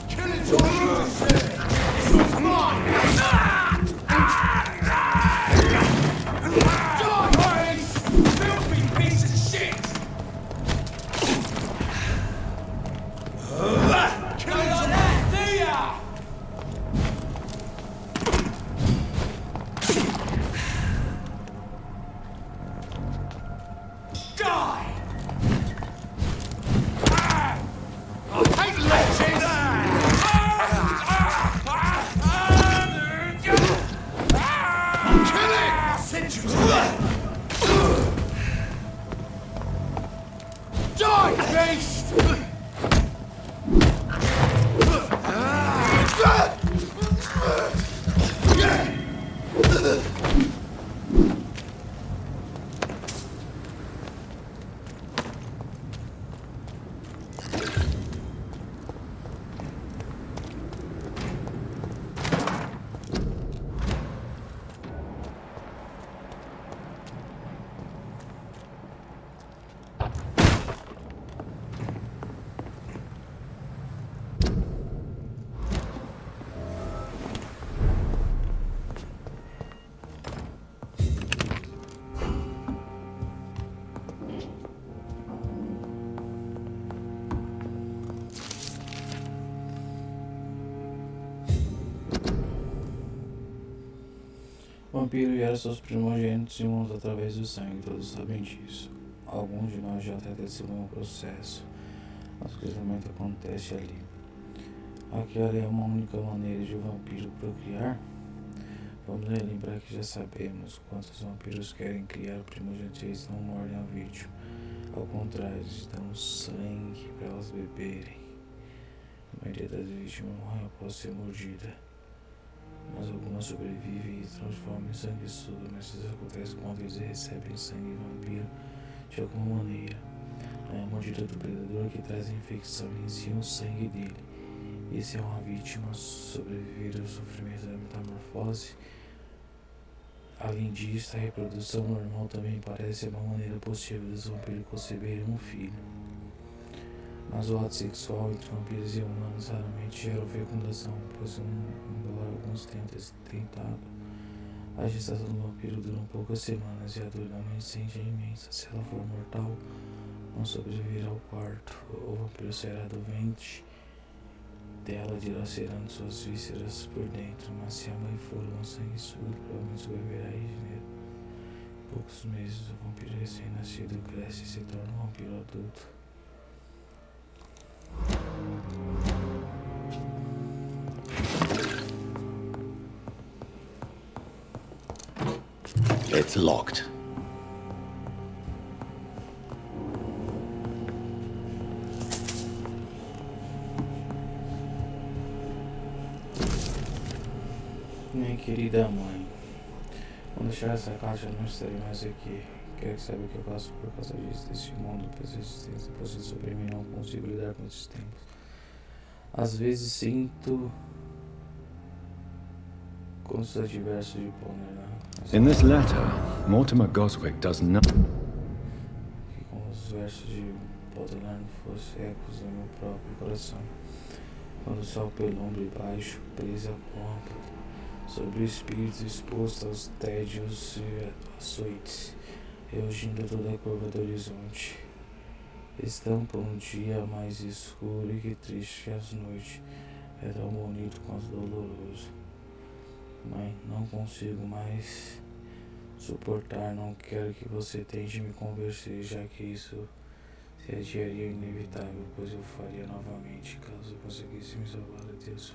[SPEAKER 9] Kill it all! beast!
[SPEAKER 1] Vampiro gera seus primogênitos irmãos através do sangue, todos sabem disso. Alguns de nós já até testemunham o processo, mas o crescimento acontece ali. Aquela é uma única maneira de um vampiro procriar? Vamos relembrar que já sabemos quantos vampiros querem criar primogênitos, eles não mordem a vítima. Ao contrário, eles dão sangue para elas beberem. A maioria das vítimas morre após ser mordida, mas algumas sobrevivem e se transformam em sanguessuga, mas isso acontece quando eles recebem sangue vampiro de alguma maneira. Não é a mordida do predador que traz a infecção, em si o sangue dele. E se é uma vítima sobreviver ao sofrimento da metamorfose, além disso, a reprodução normal também parece uma maneira possível dos vampiros conceberem um filho. Mas o ato sexual entre vampiros e humanos raramente gera fecundação, pois embora alguns tenham tentado, a gestação do vampiro dura poucas semanas e a dor da mãe sente é imensa. Se ela for mortal, não sobreviverá ao parto. O vampiro sairá do ventre dela dilacerando suas vísceras por dentro, mas se a mãe for uma sanguessuga, provavelmente sobreviverá em janeiro. Em poucos meses, o vampiro recém-nascido cresce e se torna um vampiro adulto.
[SPEAKER 2] It's locked.
[SPEAKER 1] Minha querida mãe, quando deixar essa caixa não estarei mais aqui. Quero que saiba o que eu passo por causa disso, desse mundo, pela existência deposita sobre mim, não consigo lidar com esses tempos. Às vezes sinto como se tivesse verso de Poner.
[SPEAKER 2] In this letter, Mortimer Goswick does not.
[SPEAKER 1] Que como os versos de Poder fossem ecos do meu próprio coração. Quando o sol pelumbre baixo, presa a cômodo, sobre o espírito exposto aos tédios e açoites, rugindo toda a curva do horizonte. Estampa um dia mais escuro e que triste que as noites. É tão bonito quanto doloroso. Mãe, não consigo mais suportar, não quero que você tente me convencer, já que isso se adiaria inevitável, pois eu faria novamente, caso eu conseguisse me salvar a Deus.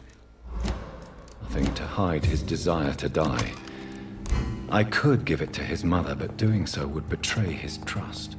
[SPEAKER 2] Nothing to hide his desire to die. I could give it to his mother, but doing so would betray his trust.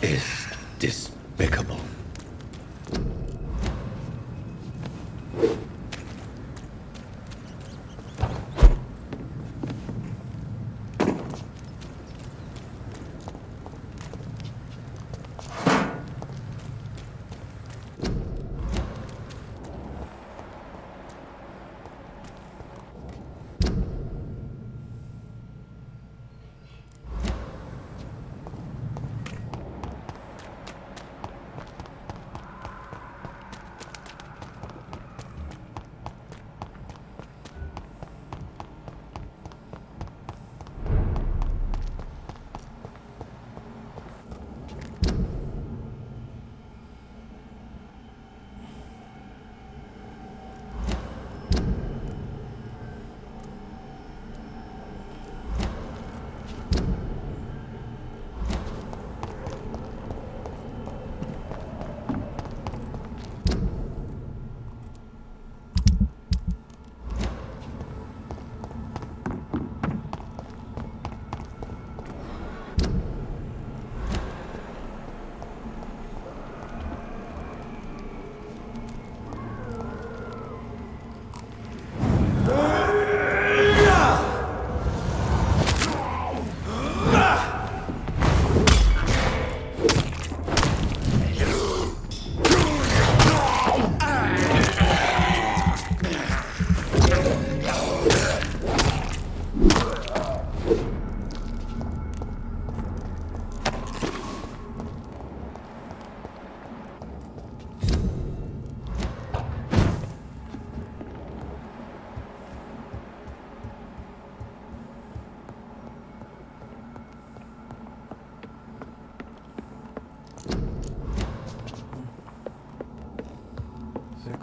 [SPEAKER 17] is despicable.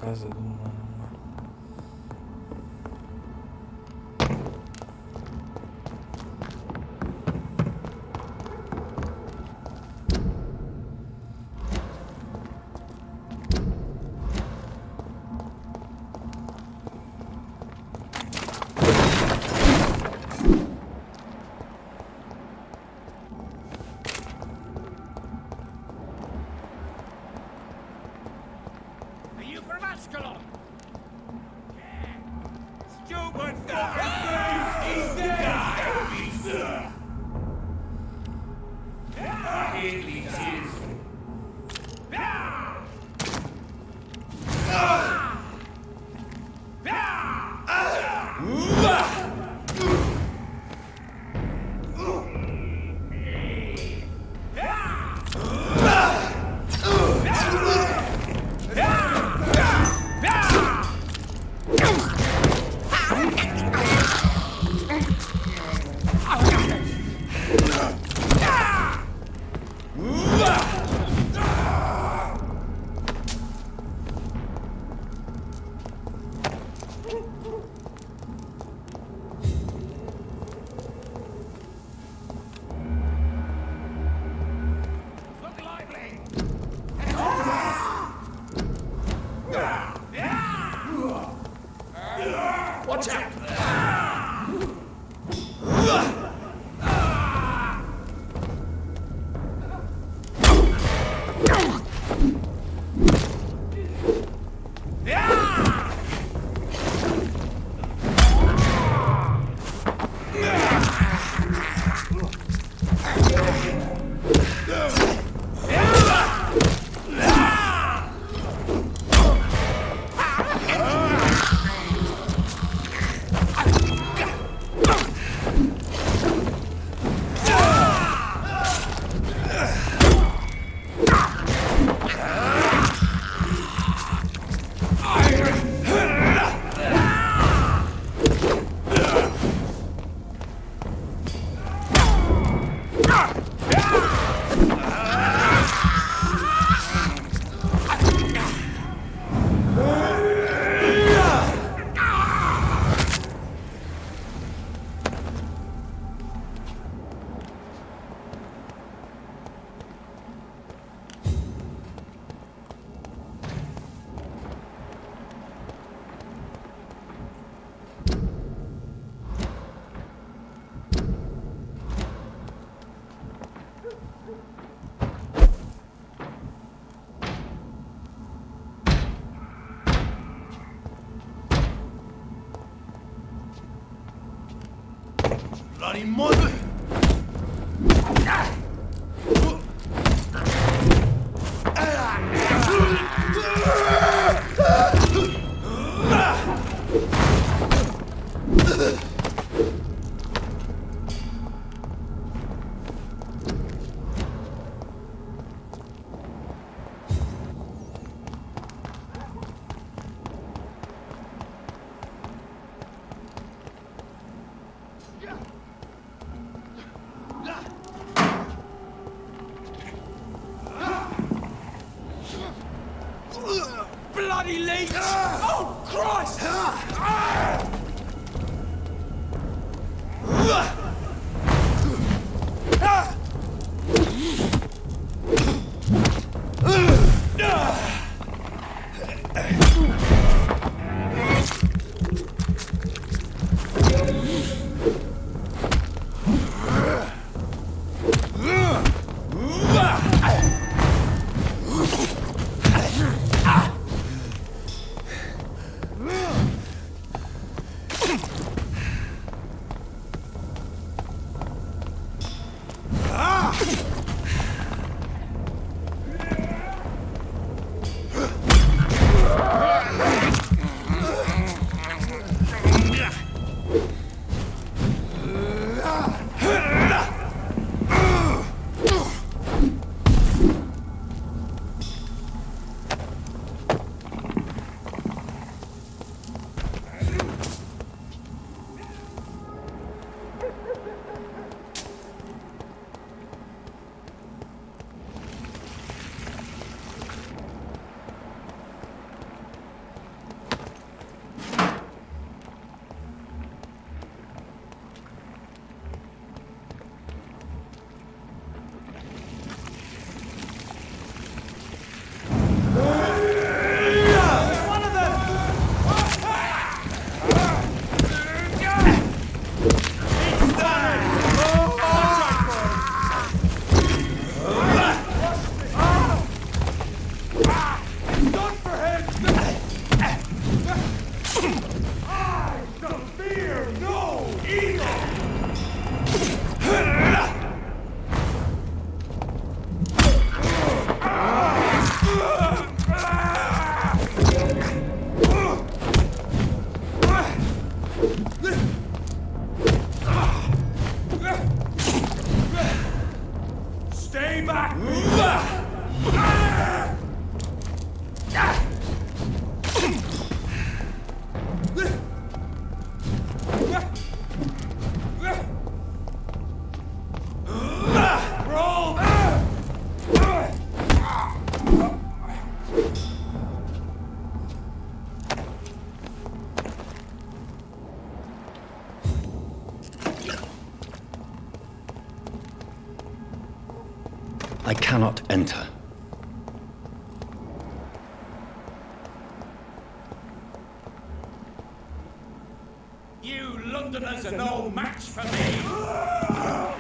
[SPEAKER 1] Casa do humano.
[SPEAKER 9] bloody mother! Bloody leech! Oh, Christ!
[SPEAKER 2] I cannot enter.
[SPEAKER 9] You Londoners are no match for me!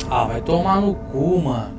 [SPEAKER 1] Ah, vai tomar no cu, mano.